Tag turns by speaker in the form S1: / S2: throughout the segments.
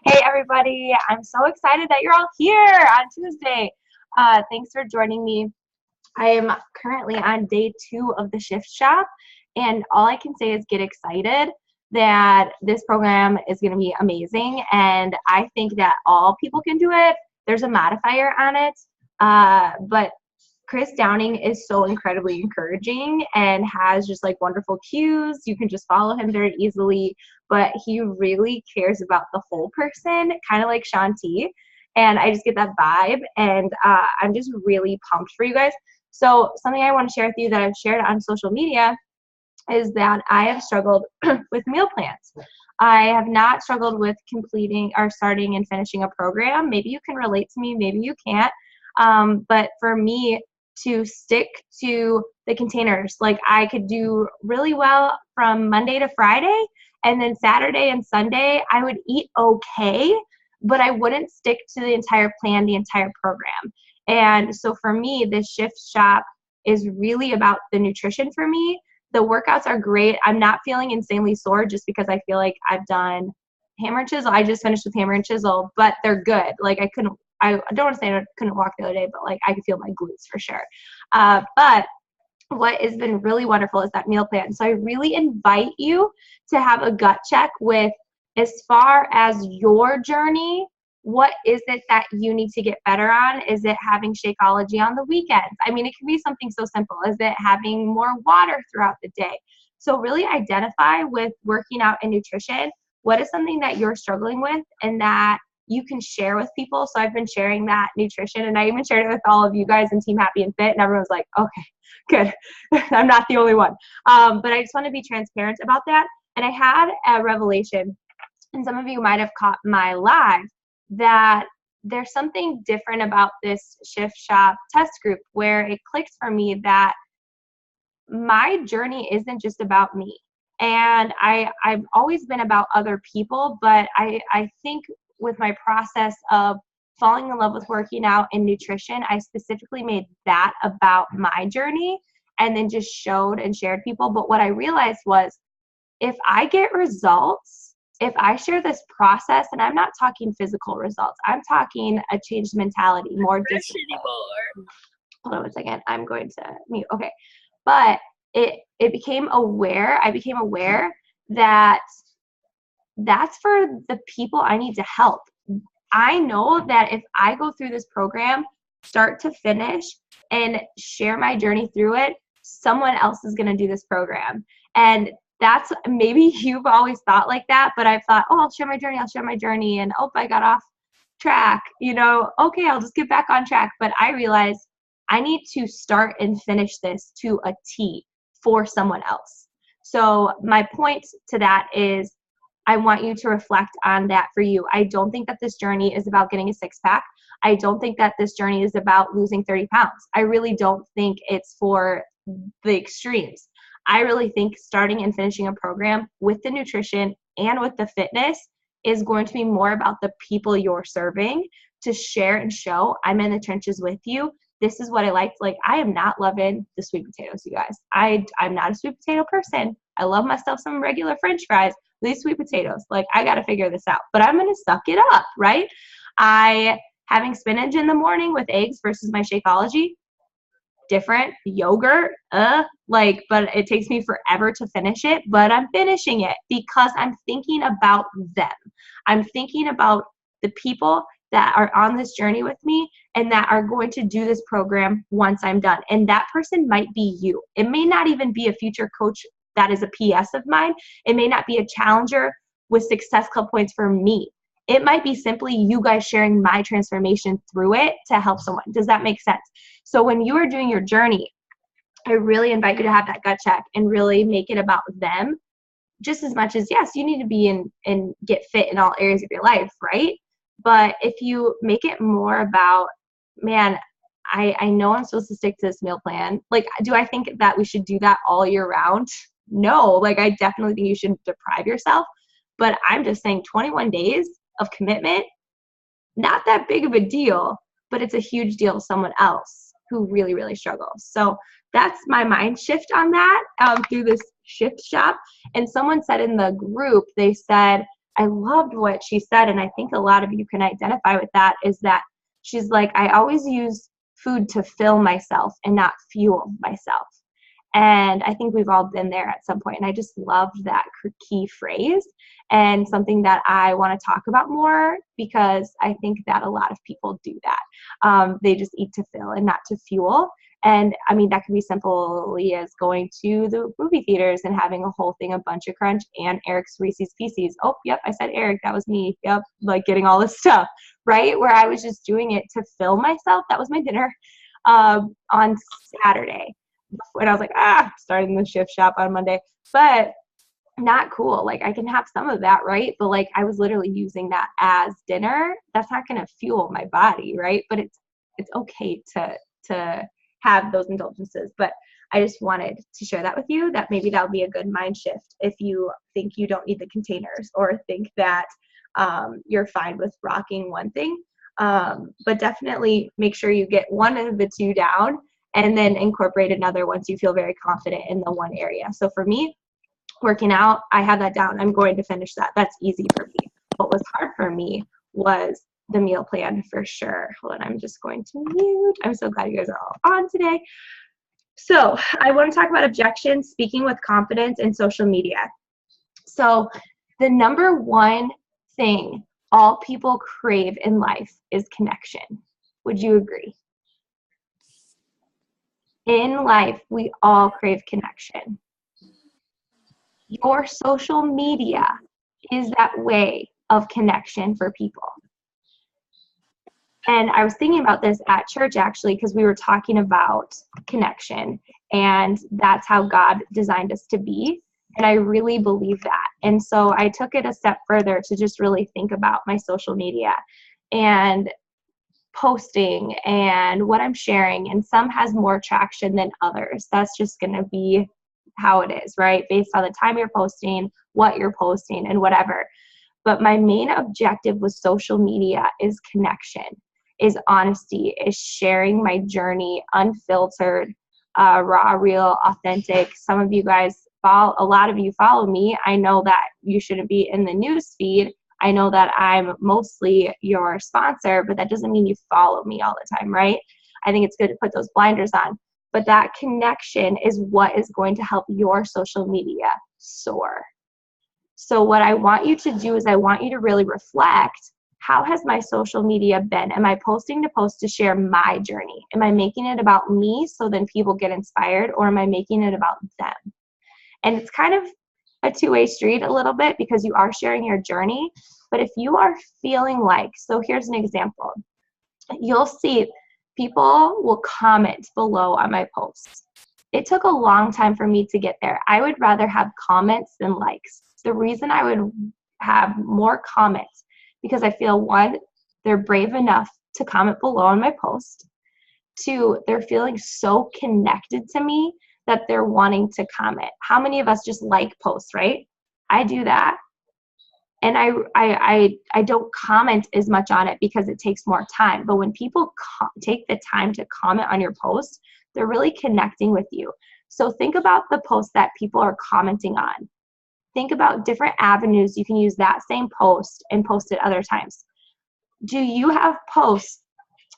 S1: Hey everybody, I'm so excited that you're all here on Tuesday. Thanks for joining me. I am currently on day 2 of the Shift Shop, and all I can say is get excited that this program is going to be amazing, and I think that all people can do it. There's a modifier on it, but Chris Downing is so incredibly encouraging and has just like wonderful cues. You can just follow him very easily, but he really cares about the whole person, kind of like Shanti. And I just get that vibe, and I'm just really pumped for you guys. So something I want to share with you that I've shared on social media is that I have struggled with meal plans. I have not struggled with completing or starting and finishing a program. Maybe you can relate to me, maybe you can't. But for me, to stick to the containers, like I could do really well from Monday to Friday, and then Saturday and Sunday I would eat okay, but I wouldn't stick to the entire plan, the entire program. And so for me, this Shift Shop is really about the nutrition for me. The workouts are great. I'm not feeling insanely sore just because I feel like I've done hammer and chisel. I just finished with hammer and chisel, but they're good. Like I don't want to say I couldn't walk the other day, but like I could feel my glutes for sure. But what has been really wonderful is that meal plan. So I really invite you to have a gut check with, as far as your journey, what is it that you need to get better on? Is it having Shakeology on the weekends? I mean, it can be something so simple. Is it having more water throughout the day? So really identify with working out and nutrition. What is something that you're struggling with and that you can share with people? So I've been sharing that nutrition, and I even shared it with all of you guys in Team Happy and Fit, and everyone's like, okay, good. I'm not the only one. But I just want to be transparent about that. And I had a revelation, and some of you might have caught my live, that there's something different about this Shift Shop test group where it clicked for me that my journey isn't just about me. And I've always been about other people, but I think with my process of falling in love with working out and nutrition, I specifically made that about my journey and then just showed and shared people. But what I realized was, if I get results, if I share this process, and I'm not talking physical results, I'm talking a changed mentality, more discipline. Hold on one second. I'm going to mute. Okay. But I became aware that that's for the people I need to help. I know that if I go through this program, start to finish, and share my journey through it, someone else is going to do this program. And that's, maybe you've always thought like that, but I've thought, oh, I'll share my journey, and oh, I got off track, okay, I'll just get back on track. But I realized I need to start and finish this to a T for someone else. So my point to that is, I want you to reflect on that for you. I don't think that this journey is about getting a six-pack. I don't think that this journey is about losing 30 pounds. I really don't think it's for the extremes. I really think starting and finishing a program with the nutrition and with the fitness is going to be more about the people you're serving, to share and show, I'm in the trenches with you. This is what I like. Like, I am not loving the sweet potatoes, you guys. I'm not a sweet potato person. I love myself some regular French fries. These sweet potatoes, like, I got to figure this out, but I'm going to suck it up, right? Having spinach in the morning with eggs versus my Shakeology, different. Yogurt, but it takes me forever to finish it, but I'm finishing it because I'm thinking about them. I'm thinking about the people that are on this journey with me and that are going to do this program once I'm done. And that person might be you. It may not even be a future coach that is a PS of mine. It may not be a challenger with Success Club points for me. It might be simply you guys sharing my transformation through it to help someone. Does that make sense? So when you are doing your journey, I really invite you to have that gut check and really make it about them just as much as, yes, you need to be in and get fit in all areas of your life, right? But if you make it more about, man, I know I'm supposed to stick to this meal plan. Like, do I think that we should do that all year round? No, like, I definitely think you shouldn't deprive yourself. But I'm just saying 21 days of commitment, not that big of a deal, but it's a huge deal to someone else who really, really struggles. So that's my mind shift on that through this Shift Shop. And someone said in the group, they said, I loved what she said, and I think a lot of you can identify with that, is that she's like, I always use food to fill myself and not fuel myself. And I think we've all been there at some point. And I just loved that key phrase, and something that I want to talk about more, because I think that a lot of people do that. They just eat to fill and not to fuel. And I mean, that could be simply as going to the movie theaters and having a whole thing of Bunch of Crunch and Eric's Reese's Pieces. Oh, yep, I said Eric, that was me. Yep, like getting all this stuff, right? Where I was just doing it to fill myself. That was my dinner on Saturday. And I was like, starting the shift shop on Monday. But not cool. Like, I can have some of that, right? But like, I was literally using that as dinner. That's not going to fuel my body, right? But it's okay to have those indulgences. But I just wanted to share that with you, that maybe that would be a good mind shift if you think you don't need the containers, or think that you're fine with rocking one thing. But definitely make sure you get one of the two down, and then incorporate another once you feel very confident in the one area. So for me, working out, I have that down. I'm going to finish that. That's easy for me. What was hard for me was the meal plan, for sure. Hold on, I'm just going to mute. I'm so glad you guys are all on today. So I want to talk about objections, speaking with confidence, and social media. So the number one thing all people crave in life is connection. Would you agree? In life, we all crave connection. Your social media is that way of connection for people. And I was thinking about this at church, actually, because we were talking about connection, and that's how God designed us to be. And I really believe that. And so I took it a step further to just really think about my social media and posting and what I'm sharing. And some has more traction than others. That's just going to be how it is, right? Based on the time you're posting, what you're posting, and whatever. But my main objective with social media is connection, is honesty, is sharing my journey, unfiltered, raw, real, authentic. Some of you guys a lot of you follow me. I know that you shouldn't be in the news feed. I know that I'm mostly your sponsor, but that doesn't mean you follow me all the time, right? I think it's good to put those blinders on. But that connection is what is going to help your social media soar. So what I want you to do is I want you to really reflect, how has my social media been? Am I posting to post to share my journey? Am I making it about me so then people get inspired, or am I making it about them? And it's kind of a two-way street a little bit, because you are sharing your journey. But if you are feeling like, so here's an example. You'll see people will comment below on my posts. It took a long time for me to get there. I would rather have comments than likes. The reason I would have more comments, because I feel, one, they're brave enough to comment below on my post. Two, they're feeling so connected to me that they're wanting to comment. How many of us just like posts, right? I do that. And I don't comment as much on it because it takes more time. But when people take the time to comment on your post, they're really connecting with you. So think about the posts that people are commenting on. Think about different avenues you can use that same post and post it other times. Do you have posts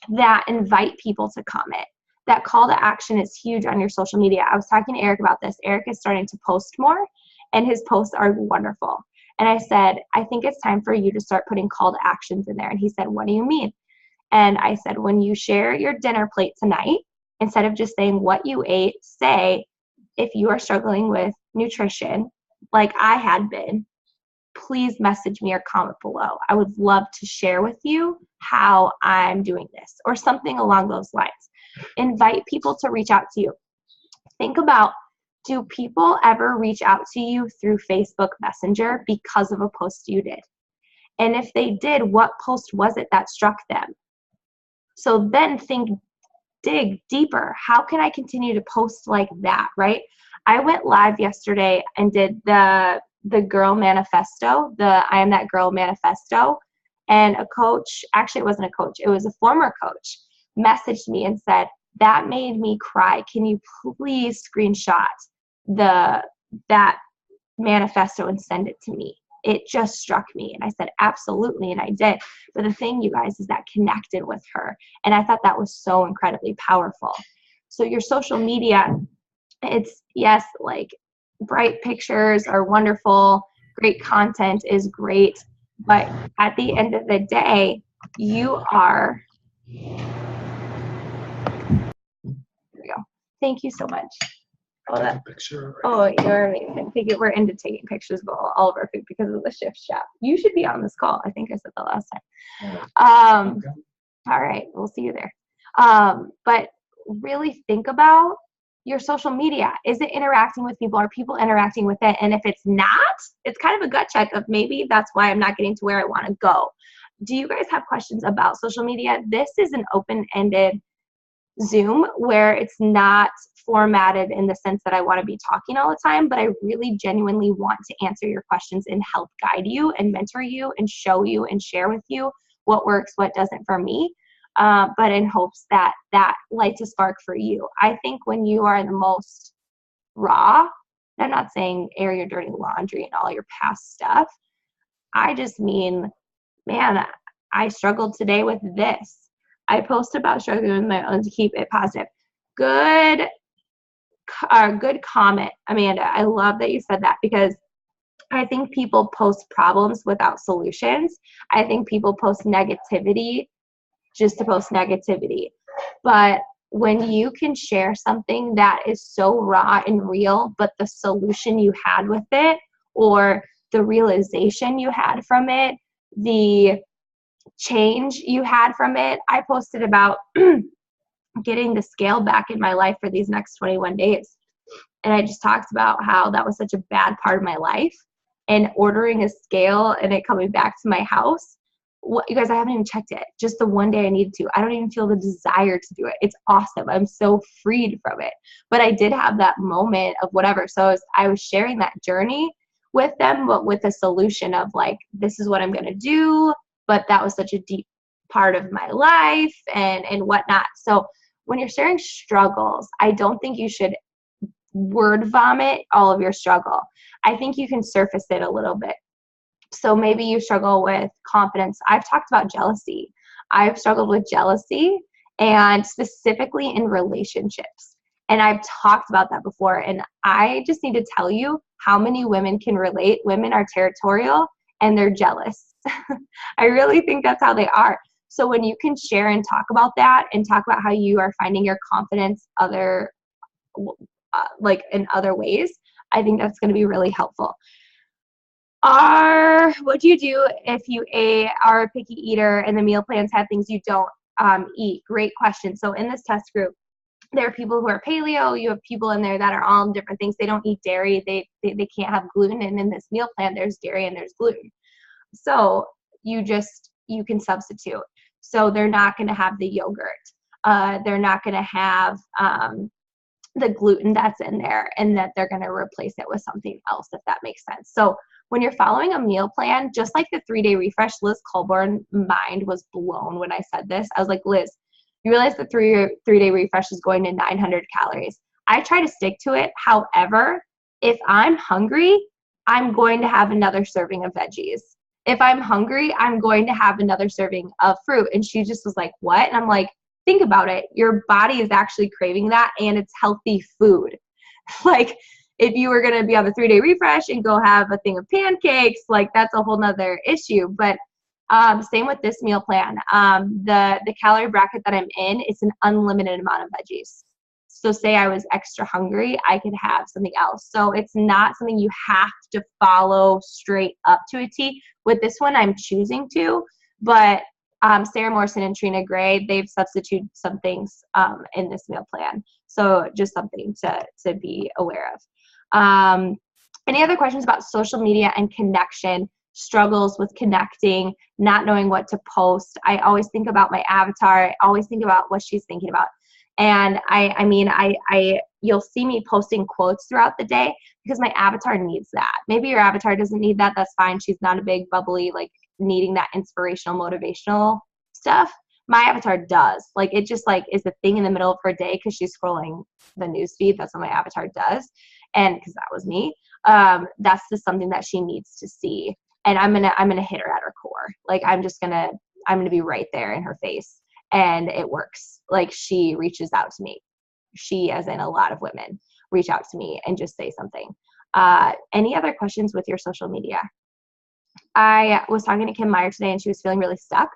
S1: that invite people to comment? That call to action is huge on your social media. I was talking to Eric about this. Eric is starting to post more, and his posts are wonderful. And I said, I think it's time for you to start putting call to actions in there. And he said, what do you mean? And I said, when you share your dinner plate tonight, instead of just saying what you ate, say, if you are struggling with nutrition, like I had been, please message me or comment below. I would love to share with you how I'm doing this, or something along those lines. Invite people to reach out to you. Think about, do people ever reach out to you through Facebook Messenger because of a post you did? And if they did, what post was it that struck them? So then dig deeper. How can I continue to post like that, right? I went live yesterday and did the Girl Manifesto, the I Am That Girl Manifesto. And a coach, actually it wasn't a coach, it was a former coach, messaged me and said, that made me cry. Can you please screenshot that manifesto and send it to me? it just struck me. And I said, absolutely. And I did. But the thing, you guys, is that connected with her. And I thought that was so incredibly powerful. So your social media, it's, yes, like bright pictures are wonderful. Great content is great. But at the end of the day, you are, there we go. Thank you so much. You're amazing. We're into taking pictures of all of our food because of the Shift Shop. You should be on this call. I think I said that last time. Okay. All right, we'll see you there. But really think about your social media. Is it interacting with people? Are people interacting with it? And if it's not, it's kind of a gut check of maybe that's why I'm not getting to where I want to go. Do you guys have questions about social media? This is an open-ended Zoom where it's not formatted in the sense that I want to be talking all the time, but I really genuinely want to answer your questions and help guide you and mentor you and show you and share with you what works, what doesn't for me, but in hopes that that lights a spark for you. I think when you are the most raw, I'm not saying air your dirty laundry and all your past stuff. I just mean, man, I struggled today with this. I post about struggling with my own to keep it positive. Good comment, Amanda. I love that you said that because I think people post problems without solutions. I think people post negativity just to post negativity. But when you can share something that is so raw and real, but the solution you had with it or the realization you had from it, the change you had from it. I posted about getting the scale back in my life for these next 21 days. And I just talked about how that was such a bad part of my life and ordering a scale and it coming back to my house. You guys, I haven't even checked it. Just the one day I needed to. I don't even feel the desire to do it. It's awesome. I'm so freed from it. But I did have that moment of whatever. So I was sharing that journey with them, but with a solution of like, this is what I'm going to do. But that was such a deep part of my life and whatnot. So when you're sharing struggles, I don't think you should word vomit all of your struggle. I think you can surface it a little bit. So maybe you struggle with confidence. I've talked about jealousy. I've struggled with jealousy and specifically in relationships. And I've talked about that before. And I just need to tell you how many women can relate. Women are territorial and they're jealous. I really think that's how they are. So when you can share and talk about that and talk about how you are finding your confidence like in other ways, I think that's going to be really helpful. What do you do if you are a picky eater and the meal plans have things you don't eat? Great question. So in this test group, there are people who are paleo. You have people in there that are all different things. They don't eat dairy. They can't have gluten. And in this meal plan, there's dairy and there's gluten. So you can substitute. So they're not going to have the yogurt. They're not going to have the gluten that's in there, and that they're going to replace it with something else, if that makes sense. So when you're following a meal plan, just like the 3-day refresh, Liz Colborn mind was blown when I said this. I was like, Liz, you realize the 3-day refresh is going to 900 calories. I try to stick to it. However, if I'm hungry, I'm going to have another serving of veggies. If I'm hungry, I'm going to have another serving of fruit. And she just was like, what? And I'm like, think about it. Your body is actually craving that, and it's healthy food. Like, if you were going to be on the 3-day refresh and go have a thing of pancakes, like that's a whole nother issue. But same with this meal plan. The calorie bracket that I'm in, it's an unlimited amount of veggies. So say I was extra hungry, I could have something else. So it's not something you have to follow straight up to a T. With this one, I'm choosing to, but Sarah Morrison and Trina Gray, they've substituted some things in this meal plan. So just something to be aware of. Any other questions about social media and connection, struggles with connecting, not knowing what to post? I always think about my avatar. I always think about what she's thinking about. And I mean, you'll see me posting quotes throughout the day because my avatar needs that. Maybe your avatar doesn't need that. That's fine. She's not a big bubbly, like needing that inspirational, motivational stuff. My avatar does. Like, it just like is the thing in the middle of her day because she's scrolling the newsfeed. That's what my avatar does. And because that was me, that's just something that she needs to see. and I'm gonna hit her at her core. Like I'm gonna be right there in her face, and it works. Like she reaches out to me. She, as in a lot of women, reach out to me and just say something. Any other questions with your social media? I was talking to Kim Meyer today, and she was feeling really stuck.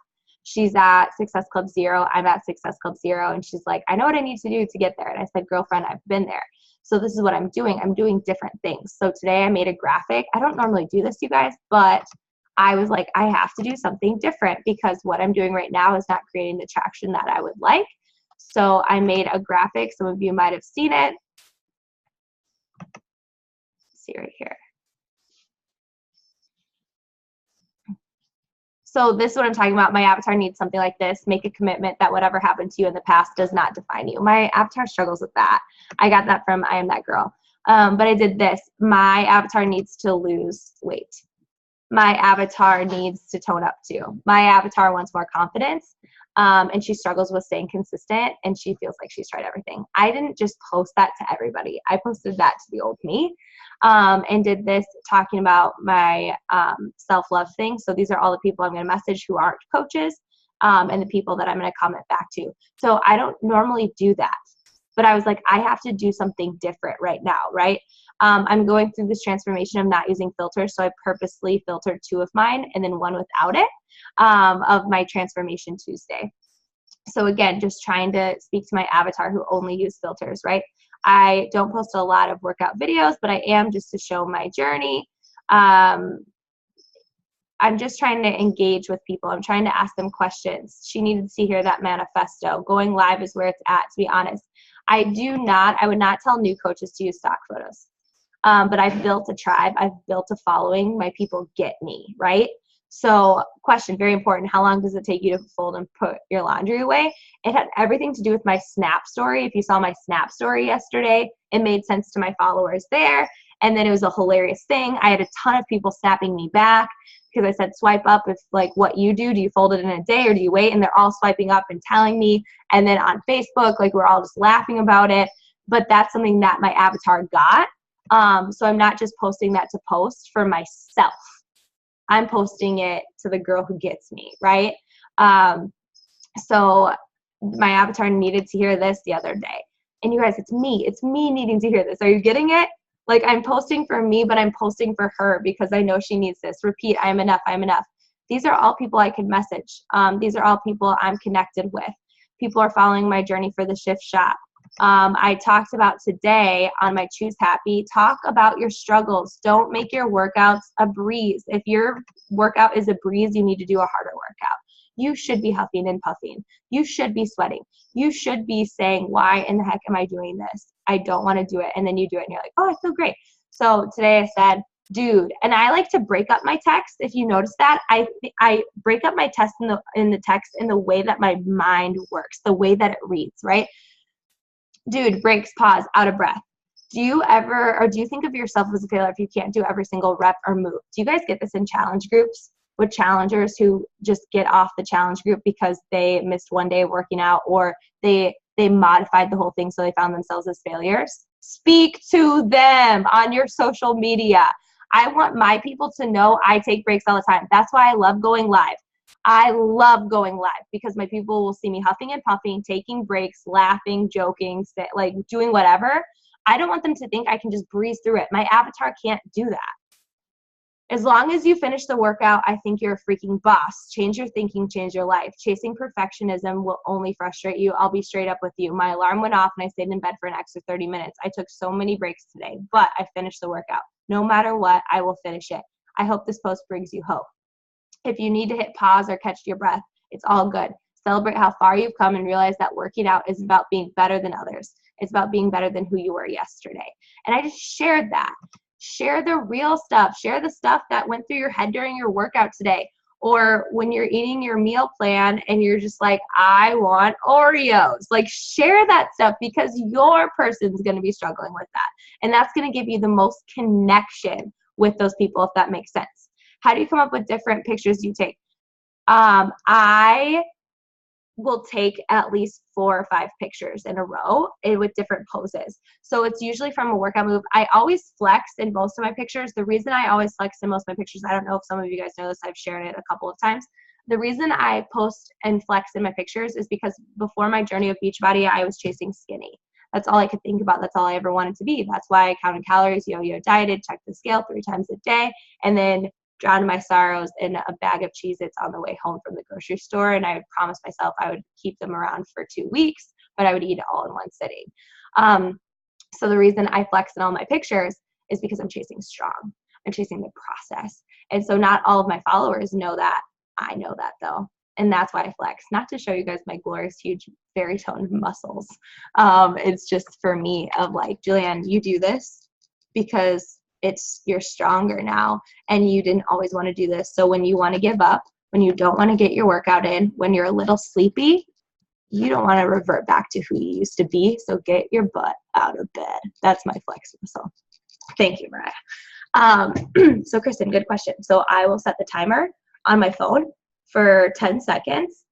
S1: She's at Success Club Zero. I'm at Success Club Zero. And she's like, I know what I need to do to get there. And I said, girlfriend, I've been there. So this is what I'm doing. I'm doing different things. So today I made a graphic. I don't normally do this, you guys, but I was like, I have to do something different because what I'm doing right now is not creating the traction that I would like. So I made a graphic. Some of you might have seen it. Let's see right here. So this is what I'm talking about. My avatar needs something like this. Make a commitment that whatever happened to you in the past does not define you. My avatar struggles with that. I got that from I Am That Girl. But I did this. My avatar needs to lose weight. My avatar needs to tone up too. My avatar wants more confidence. And she struggles with staying consistent, and she feels like she's tried everything. I didn't just post that to everybody. I posted that to the old me, and did this talking about my self-love thing. So these are all the people I'm going to message who aren't coaches, and the people that I'm going to comment back to. So I don't normally do that, but I was like, I have to do something different right now, right? I'm going through this transformation of not using filters, so I purposely filtered 2 of mine and then 1 without it, of my Transformation Tuesday. So again, just trying to speak to my avatar who only use filters, right? I don't post a lot of workout videos, but I am just to show my journey. I'm just trying to engage with people. I'm trying to ask them questions. She needed to hear that manifesto. Going live is where it's at, to be honest. I would not tell new coaches to use stock photos. But I've built a tribe. I've built a following. My people get me, right? So question, very important. How long does it take you to fold and put your laundry away? It had everything to do with my Snap story. If you saw my Snap story yesterday, it made sense to my followers there. And then it was a hilarious thing. I had a ton of people snapping me back because I said, swipe up if like what you do you fold it in a day or do you wait? And they're all swiping up and telling me. And then on Facebook, like we're all just laughing about it. But that's something that my avatar got. So I'm not just posting that to post for myself. I'm posting it to the girl who gets me, right? So my avatar needed to hear this the other day. And you guys, it's me needing to hear this. Are you getting it? Like I'm posting for me, but I'm posting for her because I know she needs this. Repeat, I am enough, I'm enough. These are all people I can message. These are all people I'm connected with. People are following my journey for the Shift Shop. I talked about today on my Choose Happy, talk about your struggles. Don't make your workouts a breeze. If your workout is a breeze, you need to do a harder workout. You should be huffing and puffing. You should be sweating. You should be saying, why in the heck am I doing this? I don't want to do it. And then you do it and you're like, oh, I feel great. So today I said, dude, and I like to break up my text. If you notice that, I break up my text in the text in the way that my mind works, the way that it reads, right? Dude, breaks, pause, out of breath. Do you think of yourself as a failure if you can't do every single rep or move? Do you guys get this in challenge groups with challengers who just get off the challenge group because they missed one day of working out or they modified the whole thing so they found themselves as failures? Speak to them on your social media. I want my people to know I take breaks all the time. That's why I love going live. I love going live because my people will see me huffing and puffing, taking breaks, laughing, joking, like doing whatever. I don't want them to think I can just breeze through it. My avatar can't do that. As long as you finish the workout, I think you're a freaking boss. Change your thinking, change your life. Chasing perfectionism will only frustrate you. I'll be straight up with you. My alarm went off and I stayed in bed for an extra 30 minutes. I took so many breaks today, but I finished the workout. No matter what, I will finish it. I hope this post brings you hope. If you need to hit pause or catch your breath, it's all good. Celebrate how far you've come and realize that working out is about being better than others. It's about being better than who you were yesterday. And I just shared that. Share the real stuff. Share the stuff that went through your head during your workout today. Or when you're eating your meal plan and you're just like, I want Oreos. Like share that stuff because your person's going to be struggling with that. And that's going to give you the most connection with those people, if that makes sense. How do you come up with different pictures you take? I will take at least 4 or 5 pictures in a row with different poses. So it's usually from a workout move. I always flex in most of my pictures. The reason I always flex in most of my pictures, I don't know if some of you guys know this, I've shared it a couple of times. The reason I post and flex in my pictures is because before my journey of Beachbody, I was chasing skinny. That's all I could think about. That's all I ever wanted to be. That's why I counted calories, yo-yo dieted, checked the scale 3 times a day, and then drowned my sorrows in a bag of Cheez-Its on the way home from the grocery store. And I would promise myself I would keep them around for 2 weeks, but I would eat it all in one sitting. So the reason I flex in all my pictures is because I'm chasing strong. I'm chasing the process. And so not all of my followers know that. I know that though. And that's why I flex, not to show you guys my glorious, huge, very toned muscles. It's just for me of like, Julianne, you do this because you're stronger now and you didn't always want to do this. So when you want to give up, when you don't want to get your workout in, when you're a little sleepy, you don't want to revert back to who you used to be. So get your butt out of bed. That's my flex muscle. Thank you, Mariah. So Kristen, good question. So I will set the timer on my phone for 10 seconds.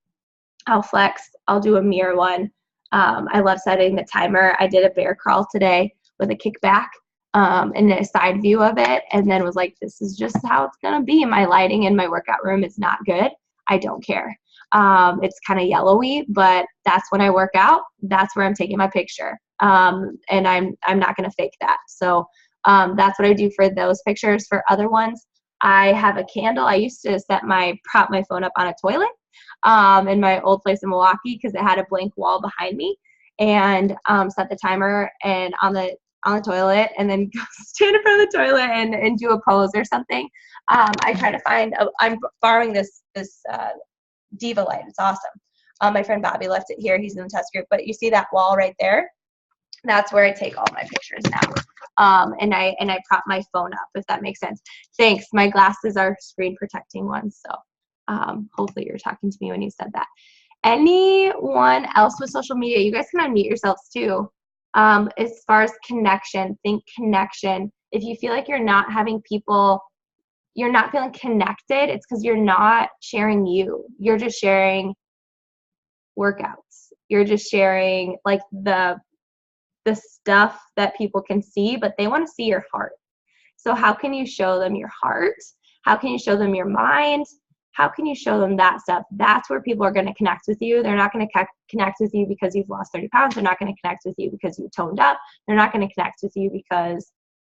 S1: I'll flex. I'll do a mirror one. I love setting the timer. I did a bear crawl today with a kickback and a side view of it, and then was like, this is just how it's going to be. My lighting in my workout room is not good. I don't care. It's kind of yellowy, but that's when I work out. That's where I'm taking my picture. And I'm not going to fake that. So that's what I do for those pictures. For other ones, I have a candle. I used to prop my phone up on a toilet in my old place in Milwaukee because it had a blank wall behind me, and set the timer and on the toilet, and then go stand in front of the toilet and do a pose or something. I try to find, I'm borrowing this Diva light. It's awesome. My friend Bobby left it here. He's in the test group, but you see that wall right there? That's where I take all my pictures now. And I prop my phone up, if that makes sense. Thanks. My glasses are screen protecting ones. So hopefully you're talking to me when you said that. Anyone else with social media? You guys can unmute yourselves too. As far as connection, think connection. If you feel like you're not having people, you're not feeling connected, it's because you're not sharing you. You're just sharing workouts. You're just sharing like the stuff that people can see, but they want to see your heart. So how can you show them your heart? How can you show them your mind? How can you show them that stuff? That's where people are going to connect with you. They're not going to connect with you because you've lost 30 pounds. They're not going to connect with you because you toned up. They're not going to connect with you because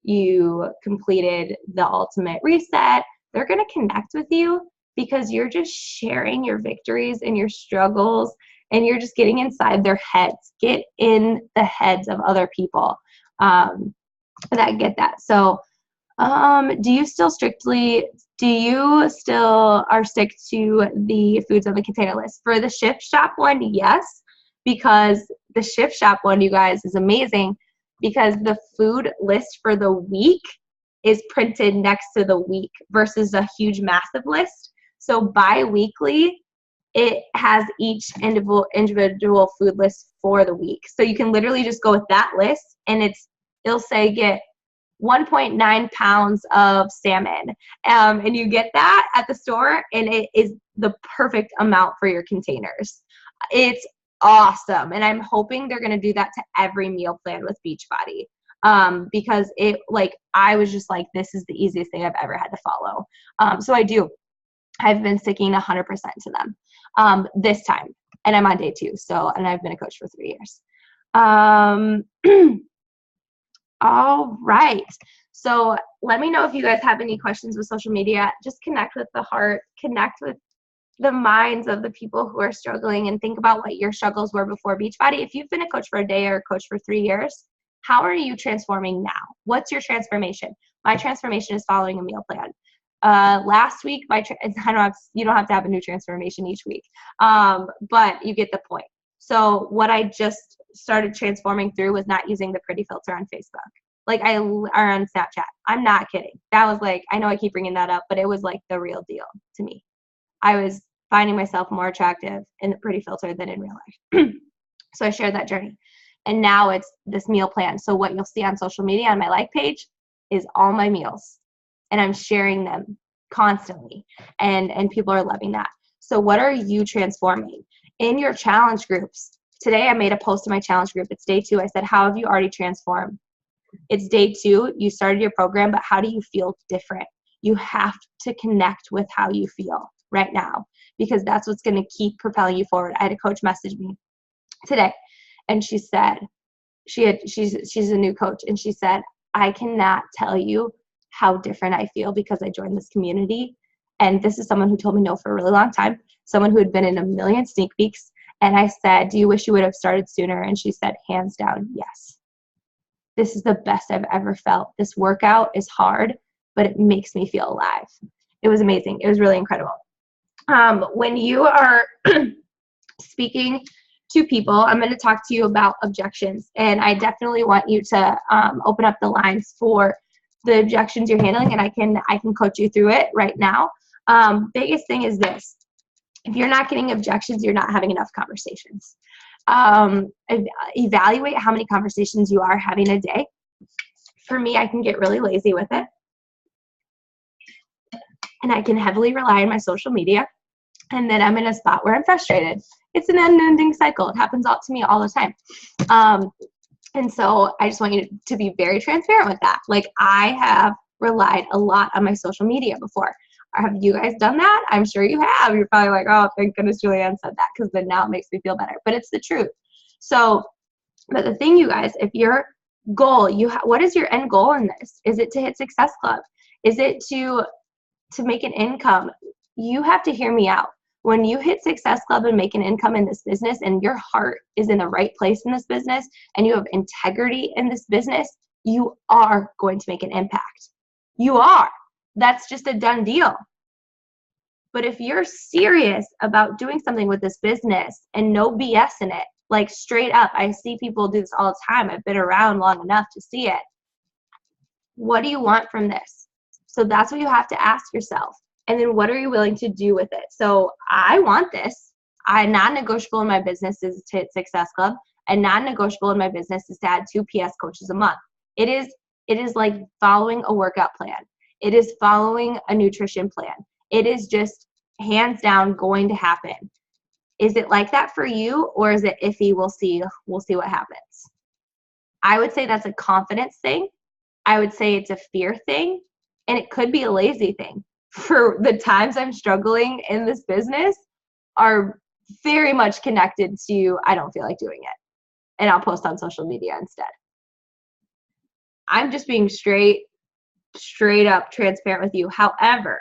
S1: you completed the ultimate reset. They're going to connect with you because you're just sharing your victories and your struggles, and you're just getting inside their heads. Get in the heads of other people that get that. So do you still stick to the foods on the container list? For the Shift Shop one, yes, because the Shift Shop one, you guys, is amazing because the food list for the week is printed next to the week versus a huge massive list. So bi-weekly, it has each individual food list for the week. So you can literally just go with that list, and it'll say get 1.9 pounds of salmon. And you get that at the store, and it is the perfect amount for your containers. It's awesome. And I'm hoping they're going to do that to every meal plan with Beachbody. Because I was just like, this is the easiest thing I've ever had to follow. So I've been sticking 100% to them this time, and I'm on day 2. And I've been a coach for 3 years. All right. So let me know if you guys have any questions with social media. Just connect with the heart, connect with the minds of the people who are struggling, and think about what your struggles were before Beachbody. If you've been a coach for a day or a coach for 3 years, how are you transforming now? What's your transformation? My transformation is following a meal plan. Last week, you don't have to have a new transformation each week, but you get the point. So what I just started transforming through was not using the pretty filter on Facebook, or on Snapchat. I'm not kidding. That was I know I keep bringing that up, but it was the real deal to me. I was finding myself more attractive in the pretty filter than in real life. So I shared that journey. And now it's this meal plan. So what you'll see on social media on my like page is all my meals. And I'm sharing them constantly. And people are loving that. So what are you transforming? In your challenge groups, today I made a post in my challenge group. It's day 2. I said, how have you already transformed? It's day 2. You started your program, but how do you feel different? You have to connect with how you feel right now, because that's what's going to keep propelling you forward. I had a coach message me today, and she said, she's a new coach, and she said, I cannot tell you how different I feel because I joined this community. And this is someone who told me no for a really long time, someone who had been in a million sneak peeks. And I said, do you wish you would have started sooner? And she said, hands down, yes. This is the best I've ever felt. This workout is hard, but it makes me feel alive. It was amazing. It was really incredible. When you are speaking to people, I'm going to talk to you about objections. And I definitely want you to open up the lines for the objections you're handling, and I can coach you through it right now. Biggest thing is this. If you're not getting objections, you're not having enough conversations. Evaluate how many conversations you are having a day. For me, I can get really lazy with it. And I can heavily rely on my social media. And then I'm in a spot where I'm frustrated. It's an unending cycle. It happens to me all the time. And so I just want you to be very transparent with that. Like, I have relied a lot on my social media before. Have you guys done that? I'm sure you have. You're probably like, oh, thank goodness Julianne said that, because then now it makes me feel better. But it's the truth. So, but the thing, you guys, if your goal, what is your end goal in this? Is it to hit Success Club? Is it to make an income? You have to hear me out. When you hit Success Club and make an income in this business, and your heart is in the right place in this business, and you have integrity in this business, you are going to make an impact. You are. That's just a done deal. But if you're serious about doing something with this business and no BS in it, like straight up, I see people do this all the time. I've been around long enough to see it. What do you want from this? So that's what you have to ask yourself. And then what are you willing to do with it? So I want this. Non-negotiable in my business is to hit Success Club, and non-negotiable in my business is to add 2 PS coaches a month. It is like following a workout plan. It is following a nutrition plan. It is just hands down going to happen. Is it like that for you, or is it iffy? We'll see what happens. I would say that's a confidence thing. I would say it's a fear thing, and it could be a lazy thing. For the times I'm struggling in this business are very much connected to I don't feel like doing it, and I'll post on social media instead. I'm just being straight up transparent with you. However,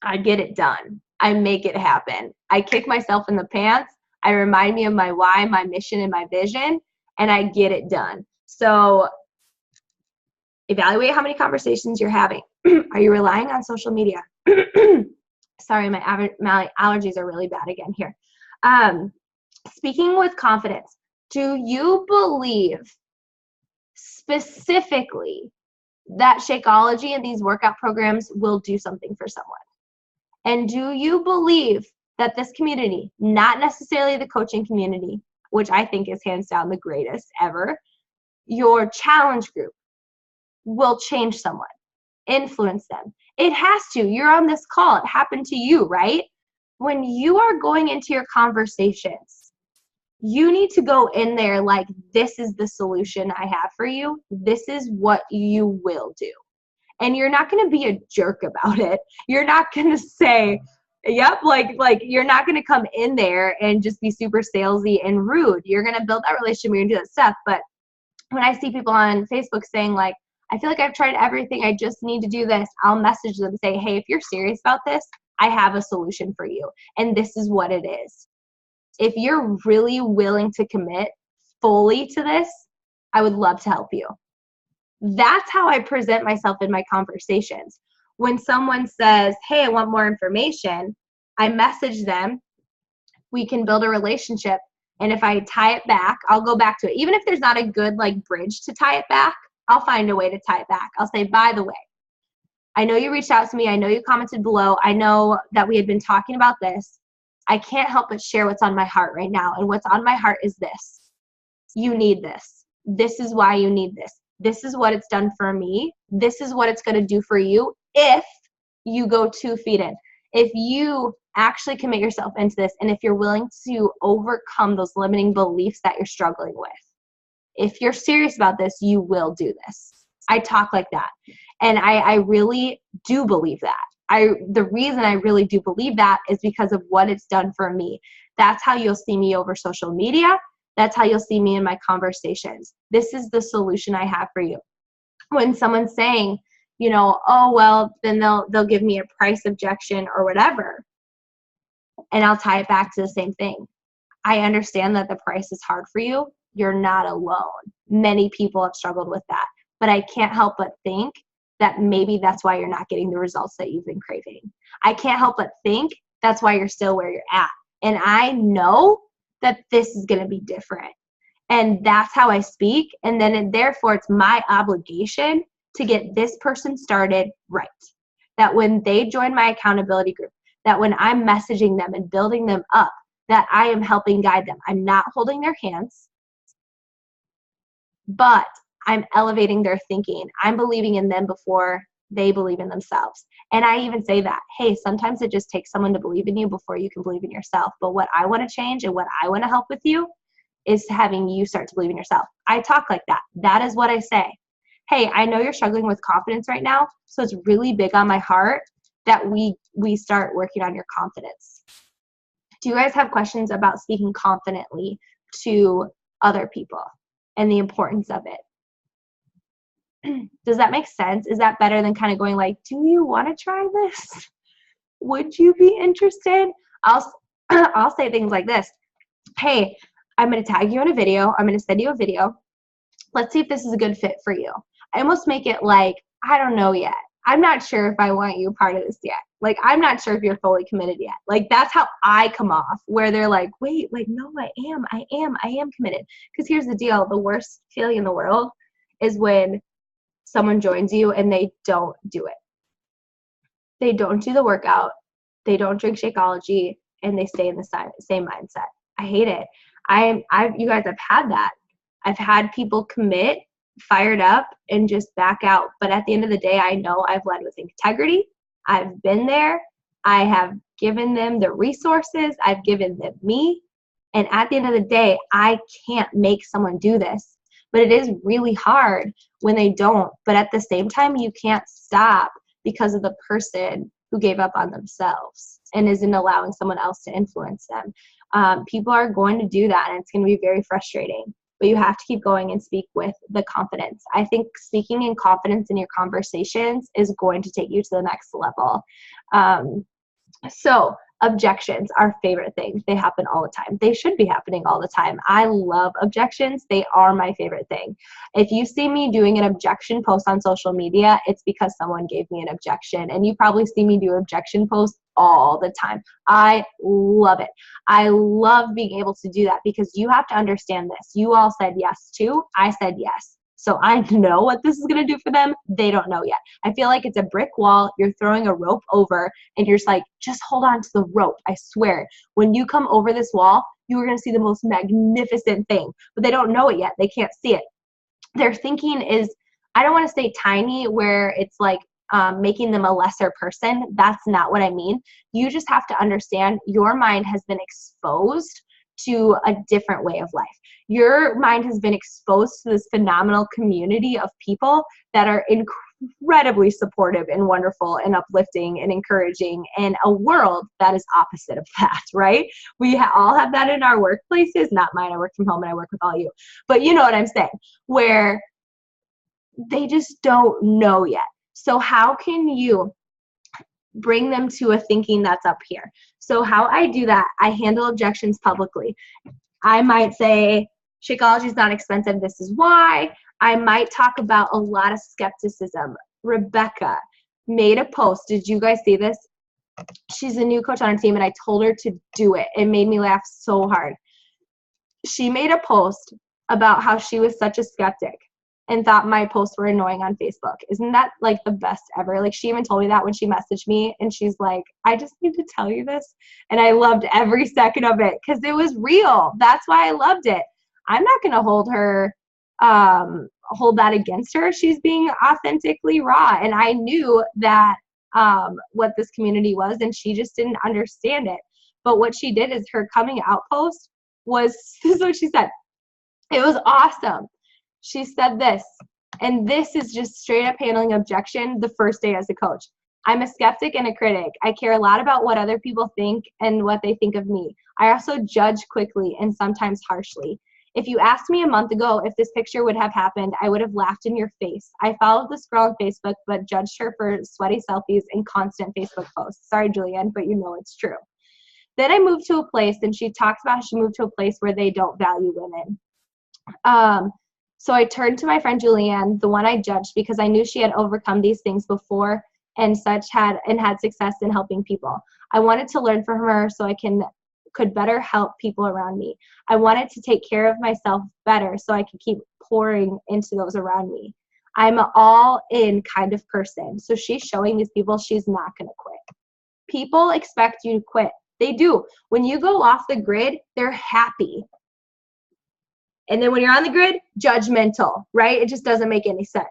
S1: I get it done. I make it happen. I kick myself in the pants. I remind me of my why, my mission, and my vision, and I get it done. So evaluate how many conversations you're having. Are you relying on social media? Sorry, my allergies are really bad again here. Speaking with confidence, do you believe specifically that Shakeology and these workout programs will do something for someone? And do you believe that this community, not necessarily the coaching community, which I think is hands down the greatest ever, your challenge group will change someone, influence them? It has to. You're on this call. It happened to you, right? When you are going into your conversations, you need to go in there like, this is the solution I have for you. This is what you will do. And you're not going to be a jerk about it. You're not going to say, yep, like you're not going to come in there and just be super salesy and rude. You're going to build that relationship. You're going to do that stuff. But when I see people on Facebook saying like, I feel like I've tried everything, I just need to do this, I'll message them and say, hey, if you're serious about this, I have a solution for you. And this is what it is. If you're really willing to commit fully to this, I would love to help you. That's how I present myself in my conversations. When someone says, hey, I want more information, I message them. We can build a relationship. And if I tie it back, I'll go back to it. Even if there's not a good like bridge to tie it back, I'll find a way to tie it back. I'll say, by the way, I know you reached out to me. I know you commented below. I know that we had been talking about this. I can't help but share what's on my heart right now. And what's on my heart is this. You need this. This is why you need this. This is what it's done for me. This is what it's going to do for you if you go 2 feet in. if you actually commit yourself into this, and if you're willing to overcome those limiting beliefs that you're struggling with, if you're serious about this, you will do this. I talk like that. And I really do believe that. The reason I really do believe that is because of what it's done for me. That's how you'll see me over social media. That's how you'll see me in my conversations. This is the solution I have for you. When someone's saying, you know, oh, well, then they'll give me a price objection or whatever, and I'll tie it back to the same thing. I understand that the price is hard for you. You're not alone. Many people have struggled with that. But I can't help but think that maybe that's why you're not getting the results that you've been craving. I can't help but think that's why you're still where you're at. And I know that this is going to be different. And that's how I speak. And then therefore, it's my obligation to get this person started right. That when they join my accountability group, that when I'm messaging them and building them up, that I am helping guide them. I'm not holding their hands, but I'm elevating their thinking. I'm believing in them before they believe in themselves. And I even say that, hey, sometimes it just takes someone to believe in you before you can believe in yourself. But what I want to change and what I want to help with you is having you start to believe in yourself. I talk like that. That is what I say. Hey, I know you're struggling with confidence right now, so it's really big on my heart that we start working on your confidence. Do you guys have questions about speaking confidently to other people and the importance of it? Does that make sense? Is that better than kind of going like, do you want to try this? Would you be interested? I'll say things like this. Hey, I'm going to tag you in a video. I'm going to send you a video. Let's see if this is a good fit for you. I almost make it like, I don't know yet. I'm not sure if I want you part of this yet. Like, I'm not sure if you're fully committed yet. Like, that's how I come off, where they're like, wait, like, no, I am committed. Because here's the deal. The worst feeling in the world is when someone joins you and they don't do it. They don't do the workout. They don't drink Shakeology, and they stay in the same mindset. I hate it. You guys have had that. I've had people commit, fired up, and just back out. But at the end of the day, I know I've led with integrity. I've been there. I have given them the resources. I've given them me. And at the end of the day, I can't make someone do this. But it is really hard when they don't. But at the same time, you can't stop because of the person who gave up on themselves and isn't allowing someone else to influence them. People are going to do that, and it's going to be very frustrating. But you have to keep going and speak with the confidence. I think speaking in confidence in your conversations is going to take you to the next level. So objections are favorite things. They happen all the time. They should be happening all the time. I love objections. They are my favorite thing. If you see me doing an objection post on social media, it's because someone gave me an objection. And you probably see me do objection posts all the time. I love it. I love being able to do that because you have to understand this. You all said yes too. I said yes. So I know what this is going to do for them. They don't know yet. I feel like it's a brick wall. You're throwing a rope over and you're just like, just hold on to the rope. I swear. When you come over this wall, you are going to see the most magnificent thing, but they don't know it yet. They can't see it. Their thinking is, I don't want to say tiny where it's like making them a lesser person. That's not what I mean. You just have to understand your mind has been exposed to a different way of life. Your mind has been exposed to this phenomenal community of people that are incredibly supportive and wonderful and uplifting and encouraging, and a world that is opposite of that, right? We all have that in our workplaces. Not mine. I work from home and I work with all you. But you know what I'm saying, where they just don't know yet. So how can you bring them to a thinking that's up here? So how I do that, I handle objections publicly. I might say, Shakeology is not expensive. This is why. I might talk about a lot of skepticism. Rebecca made a post. Did you guys see this? She's a new coach on our team, and I told her to do it. It made me laugh so hard. She made a post about how she was such a skeptic and thought my posts were annoying on Facebook. Isn't that like the best ever? Like, she even told me that when she messaged me, and she's like, I just need to tell you this. And I loved every second of it because it was real. That's why I loved it. I'm not going to hold that against her. She's being authentically raw. And I knew that what this community was, and she just didn't understand it. But what she did is her coming out post was, this is what she said. It was awesome. She said this, and this is just straight up handling objection the first day as a coach. I'm a skeptic and a critic. I care a lot about what other people think and what they think of me. I also judge quickly and sometimes harshly. If you asked me a month ago if this picture would have happened, I would have laughed in your face. I followed this girl on Facebook, but judged her for sweaty selfies and constant Facebook posts. Sorry, Julianne, but you know it's true. Then I moved to a place, and she talks about how she moved to a place where they don't value women. So I turned to my friend Julianne, the one I judged, because I knew she had overcome these things before and had success in helping people. I wanted to learn from her so I could better help people around me. I wanted to take care of myself better so I could keep pouring into those around me. I'm an all-in kind of person. So she's showing these people she's not going to quit. People expect you to quit. They do. When you go off the grid, they're happy. And then when you're on the grid, judgmental, right? It just doesn't make any sense.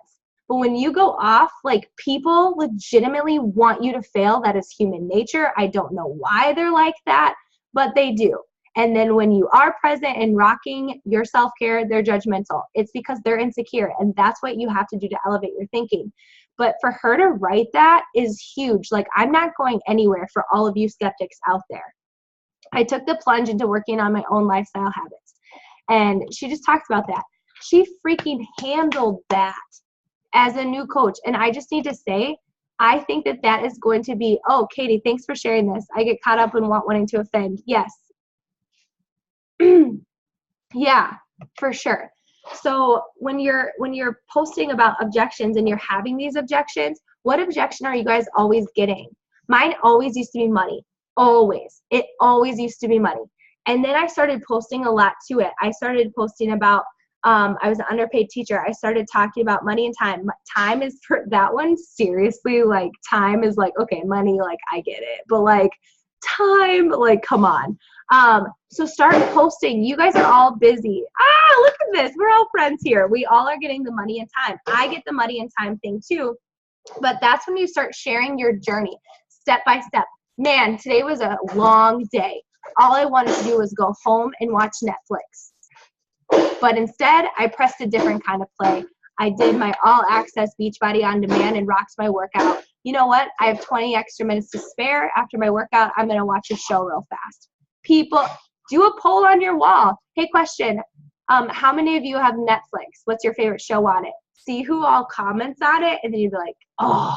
S1: But when you go off, like, people legitimately want you to fail. That is human nature. I don't know why they're like that, but they do. And then when you are present and rocking your self-care, they're judgmental. It's because they're insecure, and that's what you have to do to elevate your thinking. But for her to write that is huge. Like, I'm not going anywhere for all of you skeptics out there. I took the plunge into working on my own lifestyle habits. And she just talks about that. She freaking handled that as a new coach. And I just need to say, I think that that is going to be, oh, Katie, thanks for sharing this. I get caught up in wanting to offend. Yes. Yeah, for sure. So when you're posting about objections and you're having these objections, what objection are you guys always getting? Mine always used to be money. Always. It always used to be money. And then I started posting a lot to it. I started posting about, I was an underpaid teacher. I started talking about money and time. Time is, for that one, seriously, like, time is like, okay, money, like, I get it. But, like, time, like, come on. So start posting. You guys are all busy. Look at this. We're all friends here. We all are getting the money and time. I get the money and time thing too. But that's when you start sharing your journey step by step. Man, today was a long day. All I wanted to do was go home and watch Netflix. But instead, I pressed a different kind of play. I did my all-access Beachbody on demand and rocked my workout. You know what? I have 20 extra minutes to spare. After my workout, I'm going to watch a show real fast. People, do a poll on your wall. Hey, question. How many of you have Netflix? What's your favorite show on it? See who all comments on it, and then you'd be like, oh,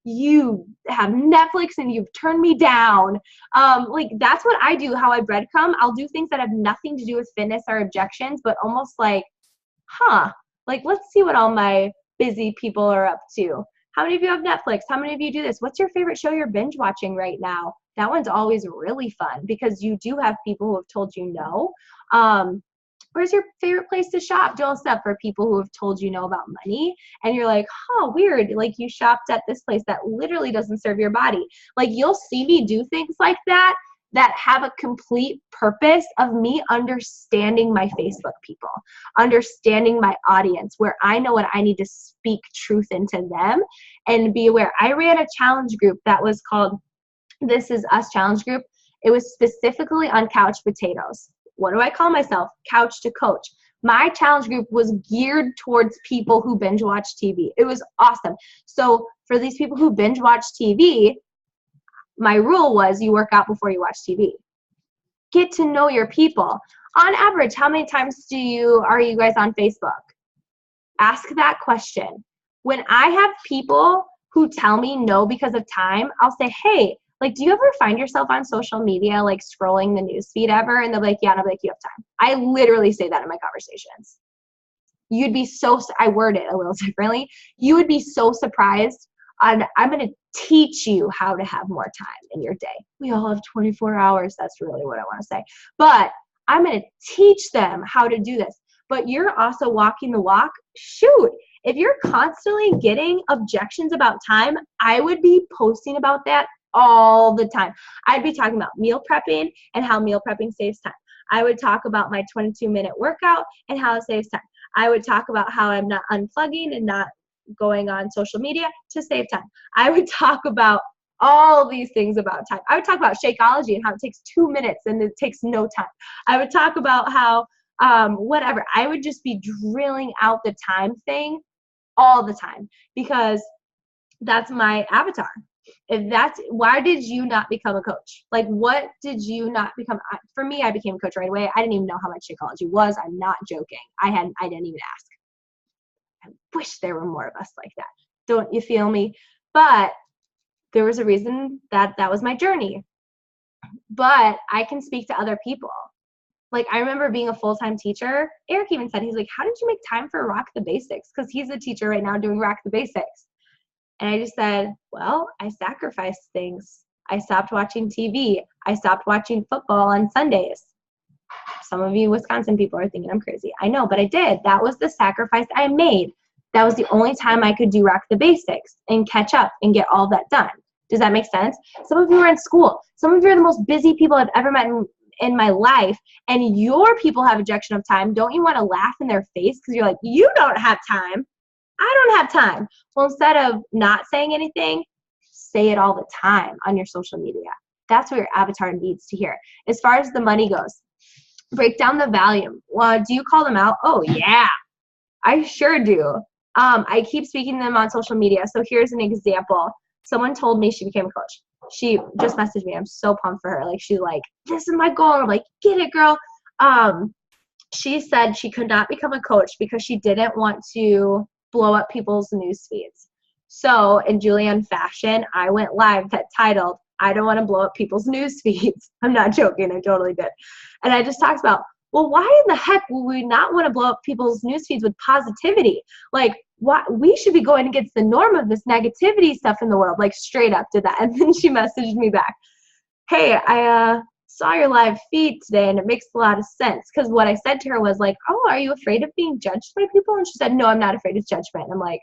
S1: you have Netflix and you've turned me down. Like, that's what I do, how I breadcrumb. I'll do things that have nothing to do with fitness or objections, but almost like, like, let's see what all my busy people are up to. How many of you have Netflix? How many of you do this? What's your favorite show you're binge watching right now? That one's always really fun because you do have people who have told you no. Where's your favorite place to shop? Joel Step, for people who have told you no about money. And you're like, weird. Like, you shopped at this place that literally doesn't serve your body. Like, you'll see me do things like that have a complete purpose of me understanding my Facebook people, understanding my audience, where I know what I need to speak truth into them and be aware. I ran a challenge group that was called This Is Us Challenge Group. It was specifically on couch potatoes. What do I call myself? Couch to coach. My challenge group was geared towards people who binge watch TV. It was awesome. So for these people who binge watch TV, my rule was you work out before you watch TV. Get to know your people. On average, how many times are you guys on Facebook? Ask that question. When I have people who tell me no because of time, I'll say, hey, like, do you ever find yourself on social media, like, scrolling the news feed ever? And they'll be like, yeah, and I'll be like, you have time. I literally say that in my conversations. You'd be I word it a little differently. You would be so surprised. I'm going to teach you how to have more time in your day. We all have 24 hours. That's really what I want to say. But I'm going to teach them how to do this. But you're also walking the walk. Shoot. If you're constantly getting objections about time, I would be posting about that all the time. I'd be talking about meal prepping and how meal prepping saves time. I would talk about my 22-minute workout and how it saves time. I would talk about how I'm not unplugging and not going on social media to save time. I would talk about all these things about time. I would talk about Shakeology and how it takes 2 minutes and it takes no time. I would talk about how whatever. I would just be drilling out the time thing all the time because that's my avatar. If that's, why did you not become a coach? Like, what did you not become? For me, I became a coach right away. I didn't even know how much Shakeology was. I'm not joking. I didn't even ask. I wish there were more of us like that. Don't you feel me? But there was a reason that was my journey. But I can speak to other people. Like, I remember being a full-time teacher. Eric even said, he's like, how did you make time for Rock the Basics? Because he's a teacher right now doing Rock the Basics. And I just said, well, I sacrificed things. I stopped watching TV. I stopped watching football on Sundays. Some of you Wisconsin people are thinking I'm crazy. I know, but I did. That was the sacrifice I made. That was the only time I could do Rock the Basics and catch up and get all that done. Does that make sense? Some of you are in school. Some of you are the most busy people I've ever met in my life, and your people have ejection of time. Don't you want to laugh in their face because you're like, you don't have time. I don't have time. Well, instead of not saying anything, say it all the time on your social media. That's what your avatar needs to hear. As far as the money goes, break down the volume. Well, do you call them out? Oh, yeah, I sure do. I keep speaking to them on social media. So here's an example. Someone told me she became a coach. She just messaged me. I'm so pumped for her. Like, she's like, this is my goal. I'm like, get it, girl. She said she could not become a coach because she didn't want to blow up people's news feeds. So in Julianne fashion, I went live that titled, I don't want to blow up people's news feeds. I'm not joking. I totally did. And I just talked about, well, why in the heck would we not want to blow up people's news feeds with positivity? Like, what, we should be going against the norm of this negativity stuff in the world. Like, straight up did that. And then she messaged me back, hey, I saw your live feed today and it makes a lot of sense. Because what I said to her was like, oh, are you afraid of being judged by people? And she said, no, I'm not afraid of judgment. And I'm like,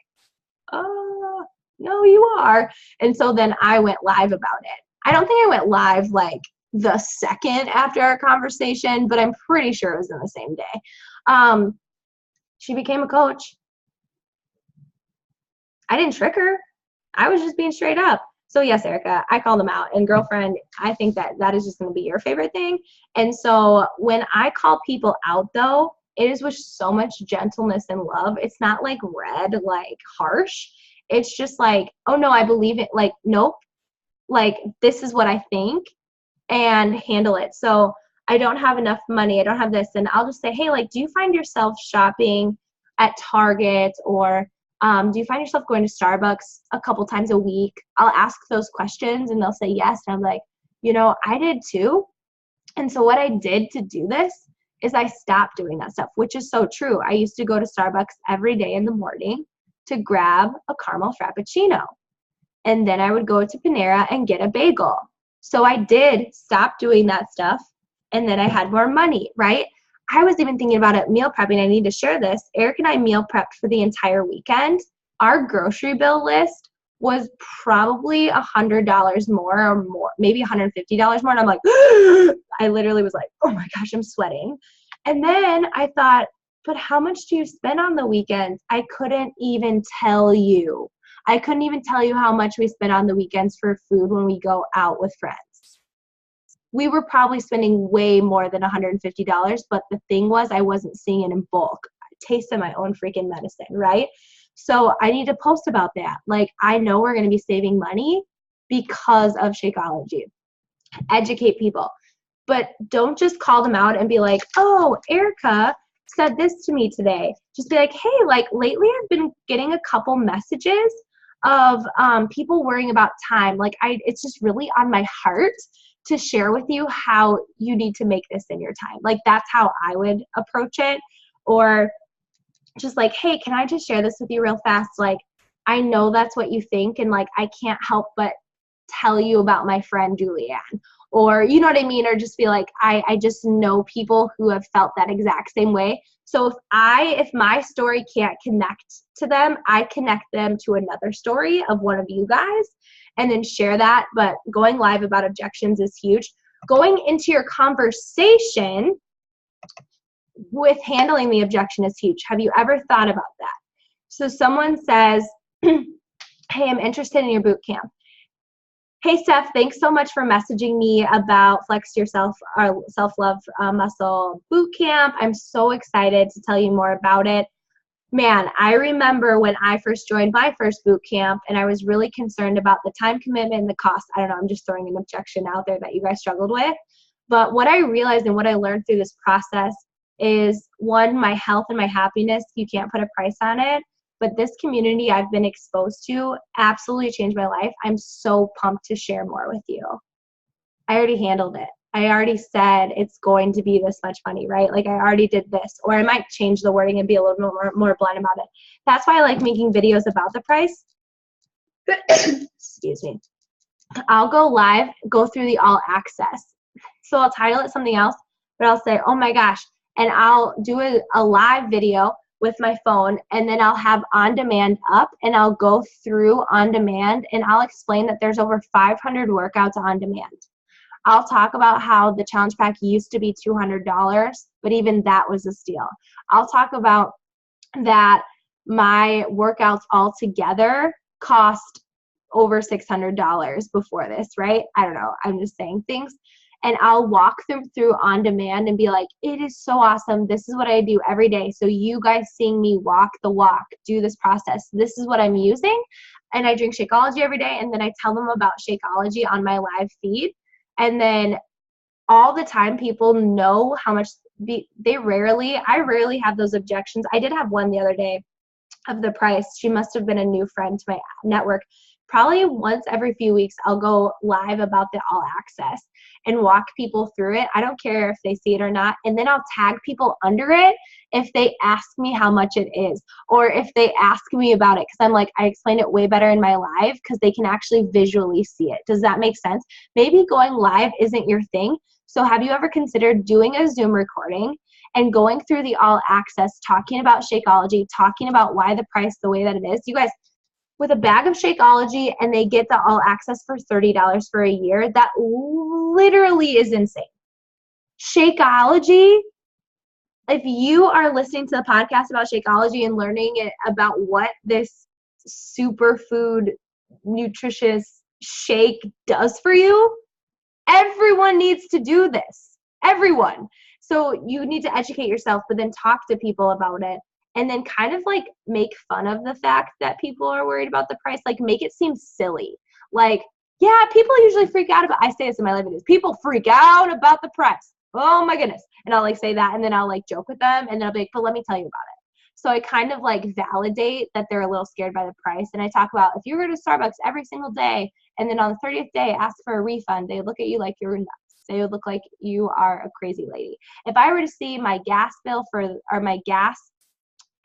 S1: oh, no, you are. And so then I went live about it. I don't think I went live like the second after our conversation, but I'm pretty sure it was in the same day. She became a coach. I didn't trick her. I was just being straight up. So yes, Erica, I called them out. And girlfriend, I think that is just going to be your favorite thing. And so when I call people out, though, it is with so much gentleness and love. It's not like red, like harsh. It's just like, oh no, I believe it. Like, nope. Like, this is what I think, and handle it. So I don't have enough money. I don't have this. And I'll just say, hey, like, do you find yourself shopping at Target, or do you find yourself going to Starbucks a couple times a week? I'll ask those questions and they'll say yes. And I'm like, you know, I did too. And so what I did to do this is I stopped doing that stuff, which is so true. I used to go to Starbucks every day in the morning to grab a caramel frappuccino. And then I would go to Panera and get a bagel. So I did stop doing that stuff. And then I had more money, right? I was even thinking about it meal prepping. I need to share this. Eric and I meal prepped for the entire weekend. Our grocery bill list was probably $100 more or more, maybe $150 more. And I'm like, I literally was like, oh my gosh, I'm sweating. And then I thought, but how much do you spend on the weekends? I couldn't even tell you. I couldn't even tell you how much we spend on the weekends for food when we go out with friends. We were probably spending way more than $150, but the thing was I wasn't seeing it in bulk. I tasted my own freaking medicine, right? So I need to post about that. Like, I know we're going to be saving money because of Shakeology. Educate people. But don't just call them out and be like, oh, Erica said this to me today. Just be like, hey, like, lately I've been getting a couple messages of people worrying about time. Like, it's just really on my heart to share with you how you need to make this in your time. Like, that's how I would approach it. Or just like, hey, can I just share this with you real fast? Like, I know that's what you think, and like, I can't help but tell you about my friend Julianne. Or, you know what I mean? Or just be like, I just know people who have felt that exact same way. So if my story can't connect to them, I connect them to another story of one of you guys and then share that. But going live about objections is huge. Going into your conversation with handling the objection is huge. Have you ever thought about that? So someone says, hey, I'm interested in your boot camp. Hey, Steph, thanks so much for messaging me about Flex Yourself, our self-love muscle boot camp. I'm so excited to tell you more about it. Man, I remember when I first joined my first boot camp and I was really concerned about the time commitment and the cost. I don't know, I'm just throwing an objection out there that you guys struggled with. But what I realized and what I learned through this process is, one, my health and my happiness, you can't put a price on it. But this community I've been exposed to absolutely changed my life. I'm so pumped to share more with you. I already handled it. I already said it's going to be this much money, right? Like I already did this, or I might change the wording and be a little bit more blunt about it. That's why I like making videos about the price. Excuse me. I'll go live, go through the all access. So I'll title it something else, but I'll say, oh my gosh, and I'll do a live video with my phone, and then I'll have on demand up, and I'll go through on demand, and I'll explain that there's over 500 workouts on demand. I'll talk about how the challenge pack used to be $200, but even that was a steal. I'll talk about that my workouts all together cost over $600 before this, right? I don't know. I'm just saying things. And I'll walk them through on demand and be like, it is so awesome. This is what I do every day. So you guys seeing me walk the walk, do this process. This is what I'm using. And I drink Shakeology every day. And then I tell them about Shakeology on my live feed. And then all the time people know how much I rarely have those objections. I did have one the other day of the price. She must have been a new friend to my network. Probably once every few weeks, I'll go live about the all access and walk people through it. I don't care if they see it or not. And then I'll tag people under it if they ask me how much it is, or if they ask me about it. Because I'm like, I explain it way better in my live because they can actually visually see it. Does that make sense? Maybe going live isn't your thing. So have you ever considered doing a Zoom recording and going through the all access, talking about Shakeology, talking about why the price the way that it is? You guys, with a bag of Shakeology and they get the all access for $30 for a year, that literally is insane. Shakeology, if you are listening to the podcast about Shakeology and learning it about what this superfood nutritious shake does for you, everyone needs to do this. Everyone. So you need to educate yourself, but then talk to people about it. And then kind of like make fun of the fact that people are worried about the price. Like make it seem silly. Like, yeah, people usually freak out about, I say this in my live videos, people freak out about the price. Oh my goodness. And I'll like say that, and then I'll like joke with them, and then I'll be like, but let me tell you about it. So I kind of like validate that they're a little scared by the price. And I talk about, if you go to Starbucks every single day, and then on the 30th day ask for a refund, they look at you like you're nuts. They would look like you are a crazy lady. If I were to see my gas bill or my gas,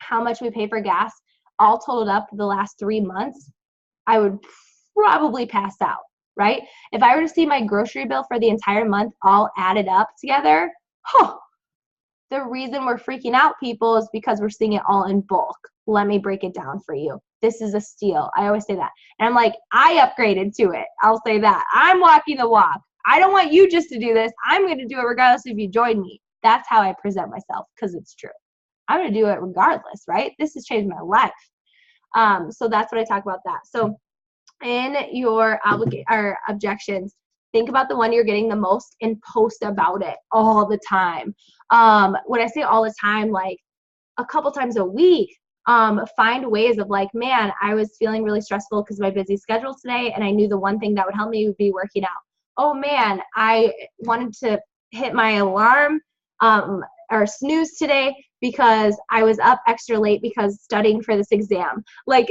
S1: how much we pay for gas, all totaled up the last 3 months, I would probably pass out, right? If I were to see my grocery bill for the entire month all added up together, the reason we're freaking out, people, is because we're seeing it all in bulk. Let me break it down for you. This is a steal. I always say that. And I'm like, I upgraded to it. I'll say that. I'm walking the walk. I don't want you just to do this. I'm going to do it regardless if you join me. That's how I present myself, because it's true. I'm going to do it regardless, right? This has changed my life. So that's what I talk about that. So in your objections, think about the one you're getting the most and post about it all the time. When I say all the time, like a couple times a week, find ways of like, man, I was feeling really stressful because of my busy schedule today, and I knew the one thing that would help me would be working out. Oh man, I wanted to hit my alarm or snooze today because I was up extra late because studying for this exam. Like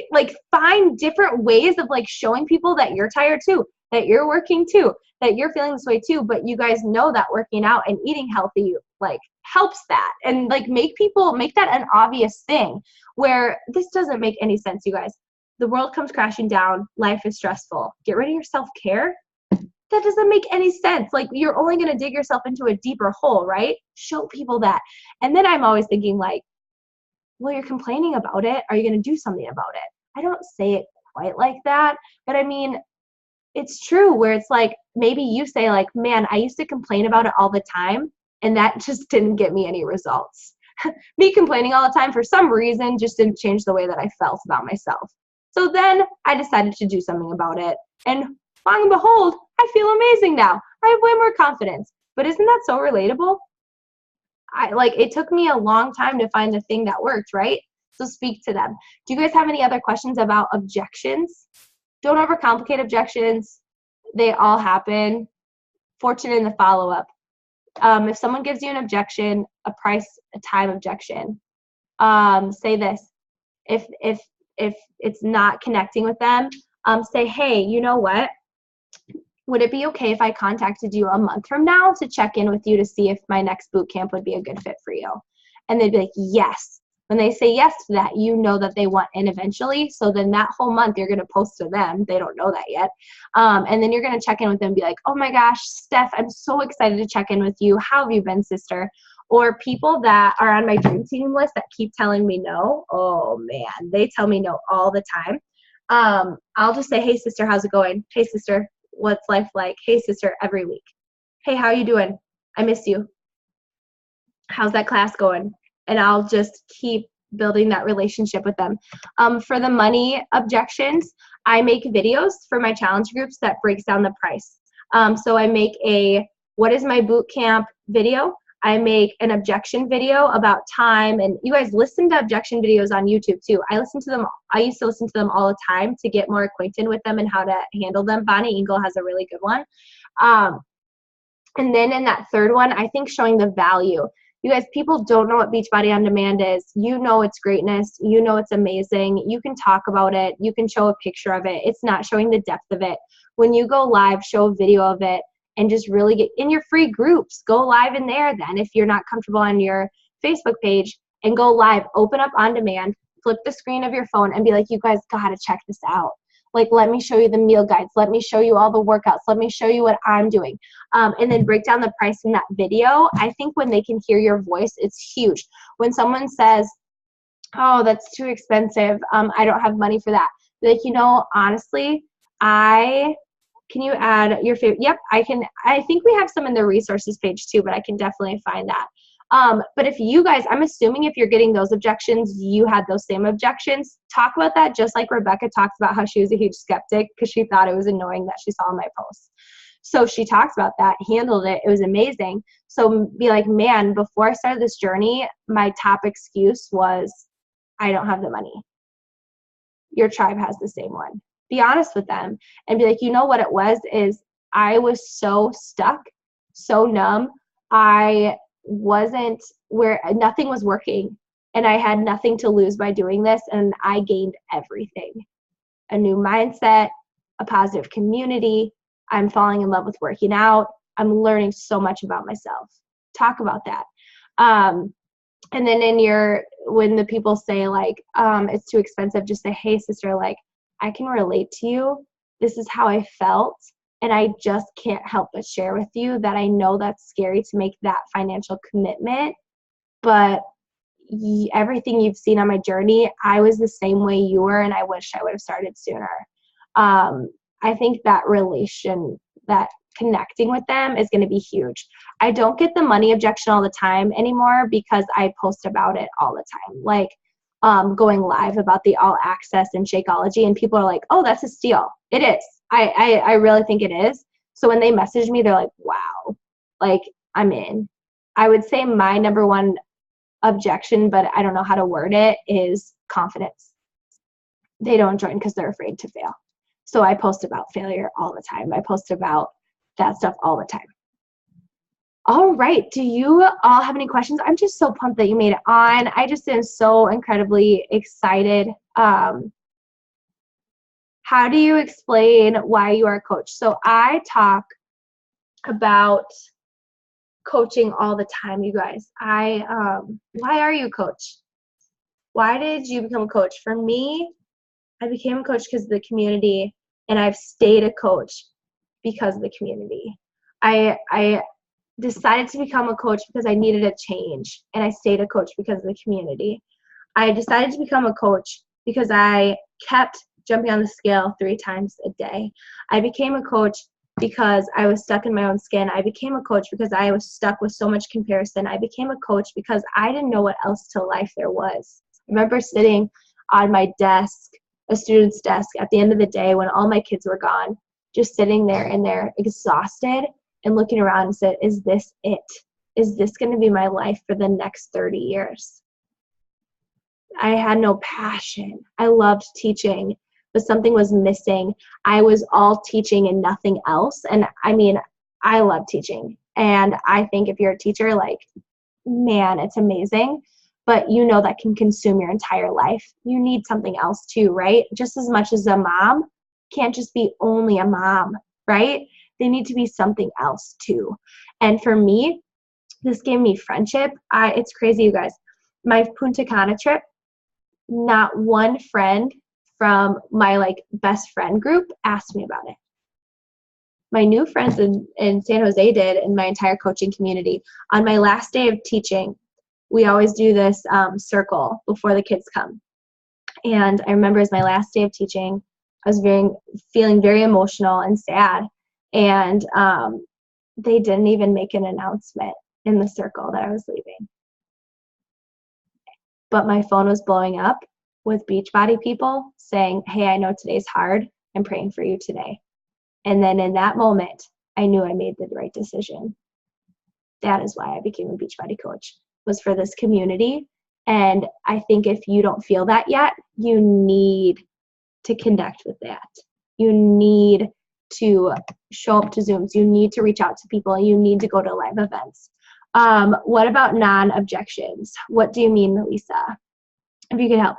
S1: find different ways of like showing people that you're tired too, that you're working too, that you're feeling this way too, but you guys know that working out and eating healthy like helps that. And like make that an obvious thing where this doesn't make any sense, you guys. The world comes crashing down, life is stressful. Get rid of your self-care. That doesn't make any sense. Like you're only going to dig yourself into a deeper hole, right? Show people that. And then I'm always thinking like, well, you're complaining about it. Are you going to do something about it? I don't say it quite like that, but I mean, it's true where it's like, maybe you say like, man, I used to complain about it all the time and that just didn't get me any results. me complaining all the time for some reason just didn't change the way that I felt about myself. So then I decided to do something about it. And lo and behold, I feel amazing now. I have way more confidence. But isn't that so relatable? It took me a long time to find the thing that worked, right? So speak to them. Do you guys have any other questions about objections? Don't overcomplicate objections. They all happen. Fortune in the follow-up. If someone gives you an objection, a price, a time objection, say this. If it's not connecting with them, say, hey, you know what? Would it be okay if I contacted you a month from now to check in with you to see if my next boot camp would be a good fit for you? And they'd be like, yes. When they say yes to that, you know that they want in eventually. So then that whole month you're going to post to them. They don't know that yet. And then you're going to check in with them and be like, oh my gosh, Steph, I'm so excited to check in with you. How have you been, sister? Or people that are on my dream team list that keep telling me no. Oh man, they tell me no all the time. I'll just say, hey sister, how's it going? Hey sister, what's life like? Hey sister, every week. Hey, how you doing? I miss you. How's that class going? And I'll just keep building that relationship with them. For the money objections, I make videos for my challenge groups that breaks down the price. So I make a what is my boot camp video. I make an objection video about time, and you guys listen to objection videos on YouTube too. I listen to them. I used to listen to them all the time to get more acquainted with them and how to handle them. Bonnie Engel has a really good one. And then in that third one, I think showing the value. You guys, people don't know what Beachbody On Demand is. You know it's greatness. You know it's amazing. You can talk about it. You can show a picture of it. It's not showing the depth of it. When you go live, show a video of it and just really get in your free groups. Go live in there then if you're not comfortable on your Facebook page, and go live. Open up On Demand. Flip the screen of your phone and be like, you guys got to check this out. Like, let me show you the meal guides. Let me show you all the workouts. Let me show you what I'm doing. And then break down the price in that video. I think when they can hear your voice, it's huge. When someone says, oh, that's too expensive, I don't have money for that. Be like, you know, honestly, can you add your favorite? Yep, I can. I think we have some in the resources page too, but I can definitely find that. But if you guys, I'm assuming if you're getting those objections, you had those same objections. Talk about that, just like Rebecca talks about how she was a huge skeptic because she thought it was annoying that she saw my posts. So she talks about that, handled it. It was amazing. So be like, man, before I started this journey, my top excuse was, I don't have the money. Your tribe has the same one. Be honest with them and be like, you know what it was is I was so stuck, so numb. I wasn't where nothing was working and I had nothing to lose by doing this, and I gained everything. A new mindset, a positive community. I'm falling in love with working out. I'm learning so much about myself. Talk about that. And then when the people say like, it's too expensive, just say, hey sister, like, I can relate to you. This is how I felt. And I just can't help but share with you that I know that's scary to make that financial commitment, but everything you've seen on my journey, I was the same way you were, and I wish I would have started sooner. I think that that connecting with them is going to be huge. I don't get the money objection all the time anymore because I post about it all the time. Like going live about the All Access and Shakeology, and people are like, oh, that's a steal. It is. I really think it is. So when they message me, they're like, wow, like I'm in. I would say my number one objection, but I don't know how to word it, is confidence. They don't join because they're afraid to fail. So I post about failure all the time. I post about that stuff all the time. All right. Do you all have any questions? I'm just so pumped that you made it on. I just am so incredibly excited. How do you explain why you are a coach? So I talk about coaching all the time, you guys. Why are you a coach? Why did you become a coach? For me, I became a coach because of the community, and I've stayed a coach because of the community. I decided to become a coach because I needed a change, and I stayed a coach because of the community. I decided to become a coach because I kept jumping on the scale 3 times a day. I became a coach because I was stuck in my own skin. I became a coach because I was stuck with so much comparison. I became a coach because I didn't know what else to life there was. I remember sitting on my desk, a student's desk, at the end of the day when all my kids were gone, just sitting there and they're exhausted and looking around and said, is this it? Is this going to be my life for the next 30 years? I had no passion. I loved teaching, but something was missing. I was all teaching and nothing else. And I mean, I love teaching. And I think if you're a teacher, like, man, it's amazing. But you know that can consume your entire life. You need something else too, right? Just as much as a mom can't just be only a mom, right? They need to be something else too. And for me, this gave me friendship. It's crazy, you guys. My Punta Cana trip, not one friend from my like best friend group asked me about it. My new friends in San Jose did, and my entire coaching community. On my last day of teaching, we always do this circle before the kids come. And I remember it was my last day of teaching. I was feeling very emotional and sad. And they didn't even make an announcement in the circle that I was leaving. But my phone was blowing up with Beachbody people saying, hey, I know today's hard. I'm praying for you today. And then in that moment, I knew I made the right decision. That is why I became a Beachbody coach, was for this community. And I think if you don't feel that yet, you need to connect with that. You need to show up to Zooms. You need to reach out to people. You need to go to live events. What about non-objections? What do you mean, Melissa? If you could help.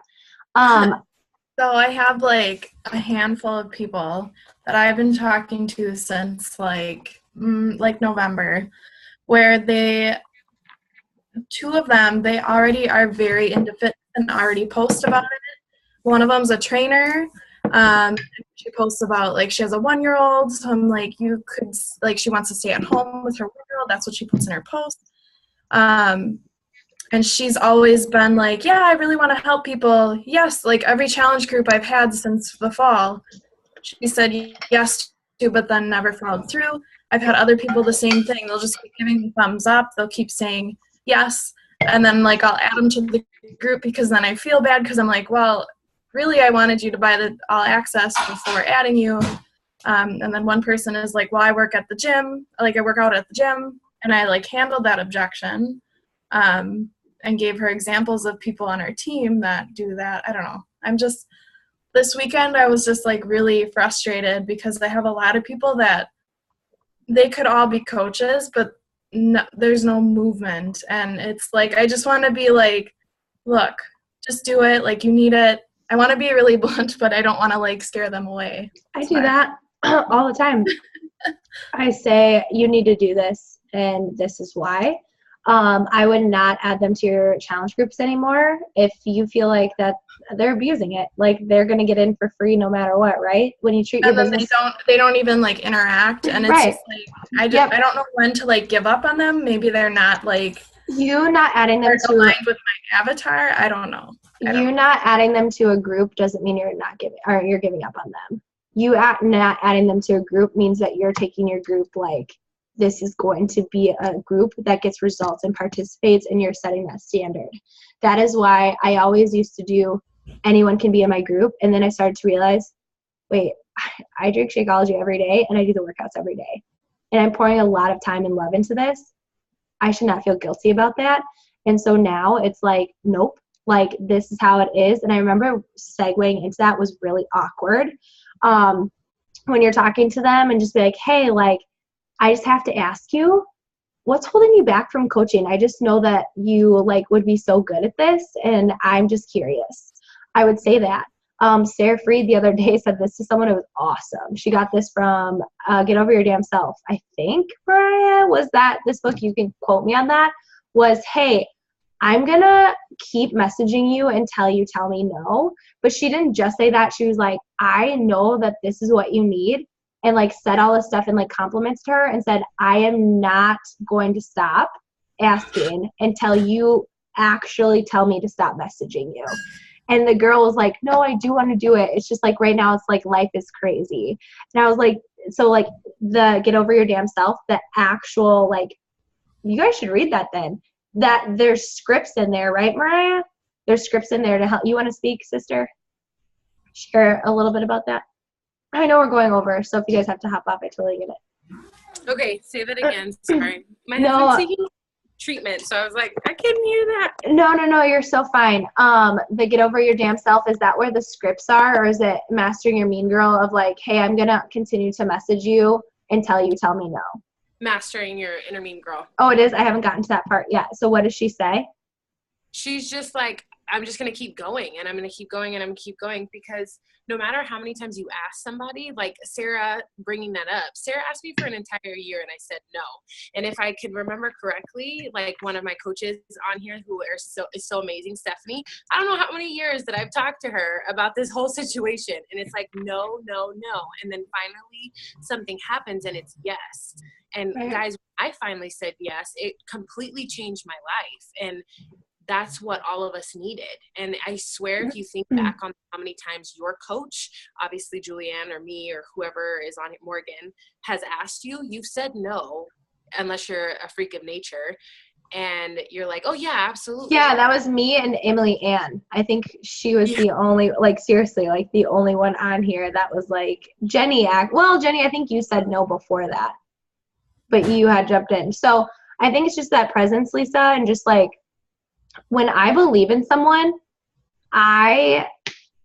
S2: So I have like a handful of people that I've been talking to since like November, where two of them, they already are very into fitness and already post about it. One of them's a trainer. She posts about like she has a 1-year-old. So I'm like, you could like she wants to stay at home with her 1-year-old. That's what she puts in her post. And she's always been like, yeah, I really want to help people. Yes, like every challenge group I've had since the fall, she said yes to, but then never followed through. I've had other people the same thing. They'll just keep giving me thumbs up. They'll keep saying yes. And then like I'll add them to the group because then I feel bad because I'm like, well, really I wanted you to buy the all access before adding you. And then one person is like, well, I work at the gym. Like I work out at the gym. And I like handled that objection. And gave her examples of people on our team that do that. I don't know. This weekend I was just like really frustrated because I have a lot of people that they could all be coaches, but no, there's no movement. And it's like, I just want to be like, look, just do it. Like you need it. I want to be really blunt, but I don't want to like scare them away.
S1: I do that all the time. I say, you need to do this, and this is why. I would not add them to your challenge groups anymore if you feel like that they're abusing it. Like they're going to get in for free no matter what, right? When you treat your business.
S2: They don't even like interact. And it's
S1: right.
S2: Just like, I don't know when to like give up on them. Maybe they're not like.
S1: You not adding them to.
S2: Aligned with my avatar. I don't know.
S1: Not adding them to a group doesn't mean you're not giving, or you're giving up on them. Not adding them to a group means that you're taking your group like, this is going to be a group that gets results and participates, and you're setting that standard. That is why I always used to do anyone can be in my group. And then I started to realize, wait, I drink Shakeology every day and I do the workouts every day. And I'm pouring a lot of time and love into this. I should not feel guilty about that. And so now it's like, nope, like this is how it is. And I remember segueing into that was really awkward. When you're talking to them and just be like, hey, like, I just have to ask you, what's holding you back from coaching? I just know that you like would be so good at this, and I'm just curious. I would say that. Sarah Freed the other day said this to someone who was awesome. She got this from Get Over Your Damn Self. I think, Mariah, was that this book? You can quote me on that. Was, hey, I'm going to keep messaging you until you tell me no. But she didn't just say that. She was like, I know that this is what you need. And like said all this stuff and like compliments to her and said, I am not going to stop asking until you actually tell me to stop messaging you. And the girl was like, no, I do want to do it. It's just like right now it's like life is crazy. And I was like, so like the Get Over Your Damn Self, the actual, like, you guys should read that then. That there's scripts in there, right, Mariah? There's scripts in there to help. You want to speak, sister? Share a little bit about that. I know we're going over, so if you guys have to hop off, I totally get it.
S3: Okay, say that again. Sorry. My
S1: No.
S3: husband's taking treatment, so I was like, I couldn't hear that.
S1: No, you're so fine. The Get Over Your Damn Self, is that where the scripts are, or is it Mastering Your Mean Girl of like, hey, I'm gonna continue to message you until you tell me no?
S3: Mastering Your Inner Mean Girl.
S1: Oh, it is? I haven't gotten to that part yet. So what does she say?
S3: She's just like, I'm just going to keep going, and I'm going to keep going, and I'm going to keep going, because no matter how many times you ask somebody, like Sarah bringing that up, Sarah asked me for an entire year and I said no. And if I could remember correctly, like one of my coaches on here who is so amazing, Stephanie, I don't know how many years that I've talked to her about this whole situation, and it's like no. And then finally something happens and it's yes. And guys, I finally said yes. It completely changed my life. And that's what all of us needed. And I swear, if you think back on how many times your coach, obviously Julianne or me or whoever is on it, Morgan, has asked you, you've said no, unless you're a freak of nature. And you're like, oh yeah, absolutely.
S1: Yeah, that was me and Emily Ann. I think she was the only, like, seriously, like the only one on here that was like, Jenny, I think you said no before that, but you had jumped in. So I think it's just that presence, Lisa, and just like, when I believe in someone, I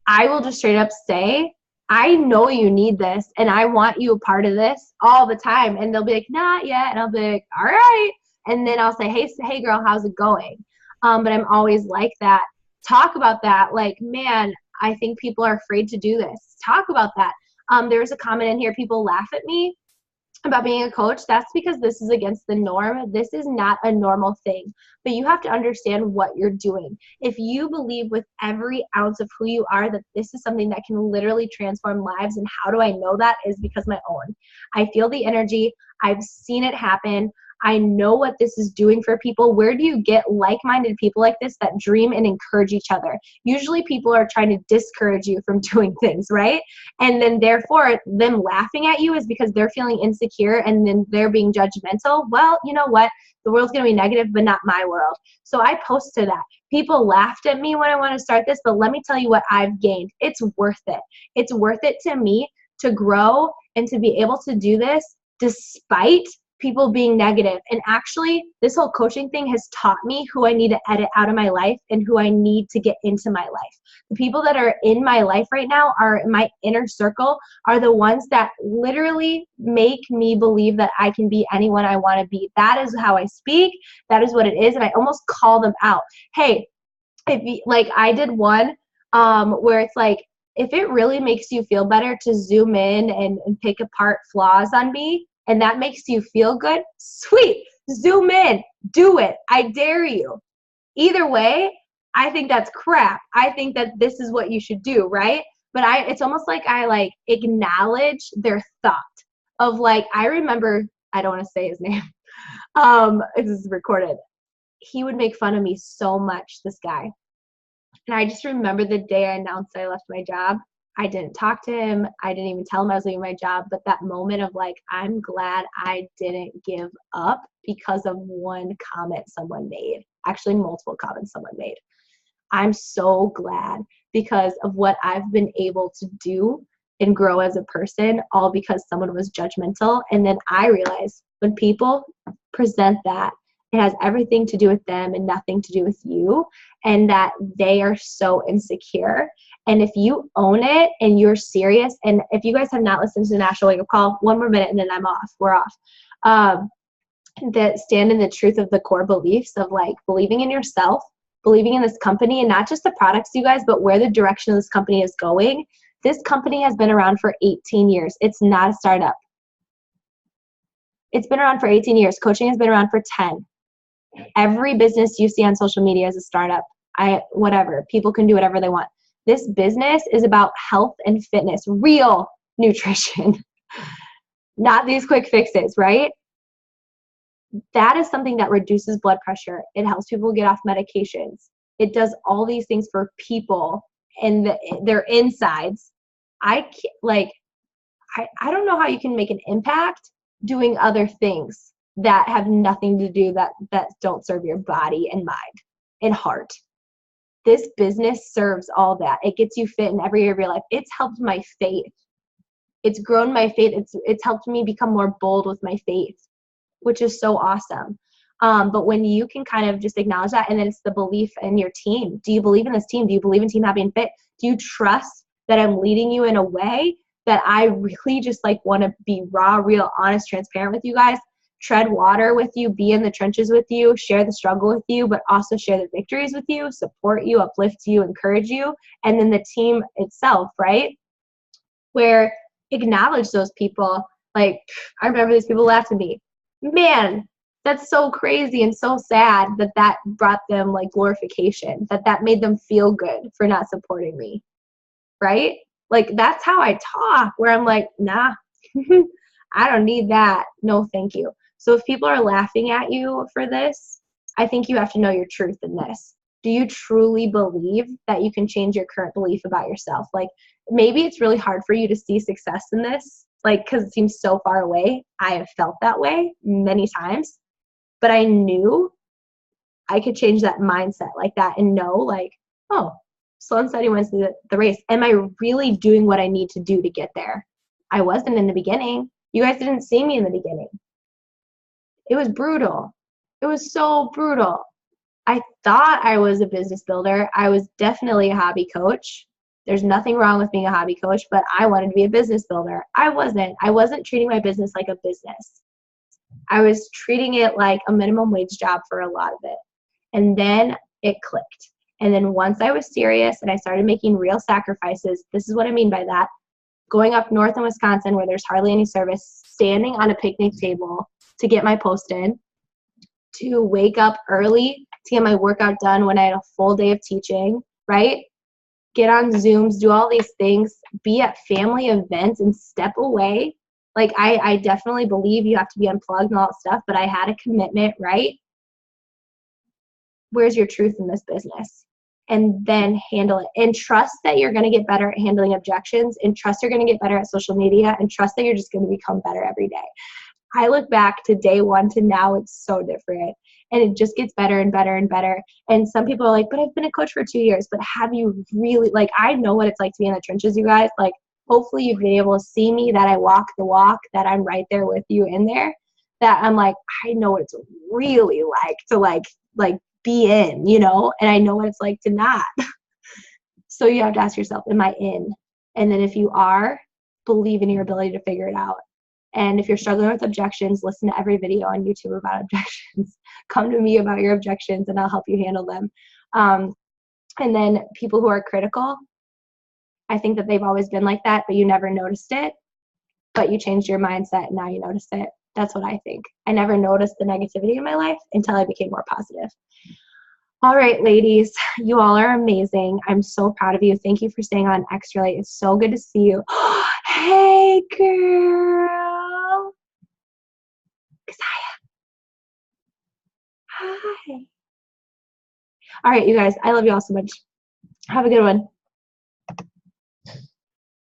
S1: will just straight up say, I know you need this and I want you a part of this all the time. And they'll be like, not yet. And I'll be like, all right. And then I'll say, hey girl, how's it going? But I'm always like that. Talk about that. Like, man, I think people are afraid to do this. Talk about that. There's a comment in here. People laugh at me about being a coach. That's because this is against the norm. This is not a normal thing, but you have to understand what you're doing. If you believe with every ounce of who you are that this is something that can literally transform lives, and how do I know that is because my own. I feel the energy. I've seen it happen. I know what this is doing for people. Where do you get like-minded people like this that dream and encourage each other? Usually people are trying to discourage you from doing things, right? And then therefore them laughing at you is because they're feeling insecure and then they're being judgmental. Well, you know what? The world's going to be negative, but not my world. So I post to that. People laughed at me when I want to start this, but let me tell you what I've gained. It's worth it. It's worth it to me to grow and to be able to do this despite people being negative. And actually, this whole coaching thing has taught me who I need to edit out of my life and who I need to get into my life. The people that are in my life right now are my inner circle, are the ones that literally make me believe that I can be anyone I want to be. That is how I speak. That is what it is. And I almost call them out. Hey, if you, like I did one where it's like, if it really makes you feel better to zoom in and pick apart flaws on me, and that makes you feel good, sweet, zoom in, do it. I dare you. Either way, I think that's crap. I think that this is what you should do, right? But it's almost like I like acknowledge their thought of like, I remember, I don't want to say his name. This is recorded. He would make fun of me so much, this guy. And I just remember the day I announced I left my job. I didn't talk to him. I didn't even tell him I was leaving my job. But that moment of like, I'm glad I didn't give up because of one comment someone made. Actually, multiple comments someone made. I'm so glad because of what I've been able to do and grow as a person, all because someone was judgmental. And then I realized when people present that, it has everything to do with them and nothing to do with you, and that they are so insecure. And if you own it and you're serious, and if you guys have not listened to the National Wake Up Call, one more minute and then I'm off. We're off. That stand in the truth of the core beliefs of like believing in yourself, believing in this company, and not just the products, you guys, but where the direction of this company is going. This company has been around for 18 years. It's not a startup. It's been around for 18 years. Coaching has been around for 10. Every business you see on social media is a startup. Whatever. People can do whatever they want. This business is about health and fitness, real nutrition, not these quick fixes, right? That is something that reduces blood pressure. It helps people get off medications. It does all these things for people and their insides. I I don't know how you can make an impact doing other things that have nothing to do that don't serve your body and mind and heart. This business serves all that. It gets you fit in every area of your life. It's helped my faith. It's grown my faith. It's helped me become more bold with my faith, which is so awesome. But when you can kind of just acknowledge that, and then it's the belief in your team. Do you believe in this team? Do you believe in Team Happy and Fit? Do you trust that I'm leading you in a way that I really just like want to be raw, real, honest, transparent with you guys, tread water with you, be in the trenches with you, share the struggle with you, but also share the victories with you, support you, uplift you, encourage you, and then the team itself, right? Where acknowledge those people. Like, I remember these people laughed at me. Man, that's so crazy and so sad that brought them like glorification, that made them feel good for not supporting me, right? Like, that's how I talk, where I'm like, nah, I don't need that. No, thank you. So if people are laughing at you for this, I think you have to know your truth in this. Do you truly believe that you can change your current belief about yourself? Like, maybe it's really hard for you to see success in this, like, because it seems so far away. I have felt that way many times, but I knew I could change that mindset like that and know, like, oh, slow and steady wins the race. Am I really doing what I need to do to get there? I wasn't in the beginning. You guys didn't see me in the beginning. It was brutal. It was so brutal. I thought I was a business builder. I was definitely a hobby coach. There's nothing wrong with being a hobby coach, but I wanted to be a business builder. I wasn't treating my business like a business. I was treating it like a minimum wage job for a lot of it. And then it clicked. And then once I was serious and I started making real sacrifices, this is what I mean by that. Going up north in Wisconsin where there's hardly any service, standing on a picnic table to get my post in, to wake up early to get my workout done when I had a full day of teaching, right? Get on Zooms, do all these things, be at family events and step away. Like, I definitely believe you have to be unplugged and all that stuff, but I had a commitment, right? Where's your truth in this business? And then handle it. And trust that you're going to get better at handling objections, and trust you're going to get better at social media, and trust that you're just going to become better every day. I look back to day one to now, it's so different. And it just gets better and better and better. And some people are like, but I've been a coach for 2 years. But have you really, like, I know what it's like to be in the trenches, you guys. Like, hopefully you've been able to see me, that I walk the walk, that I'm right there with you in there, that I'm like, I know what it's really like to like be in, you know, and I know what it's like to not. So you have to ask yourself, am I in? And then if you are, believe in your ability to figure it out. And if you're struggling with objections, listen to every video on YouTube about objections. Come to me about your objections and I'll help you handle them. And then people who are critical, I think that they've always been like that, but you never noticed it. But you changed your mindset and now you notice it. That's what I think. I never noticed the negativity in my life until I became more positive. All right, ladies, you all are amazing. I'm so proud of you. Thank you for staying on extra late. It's so good to see you. Hey, girl. Keziah. Hi. All right, you guys, I love you all so much. Have a good one.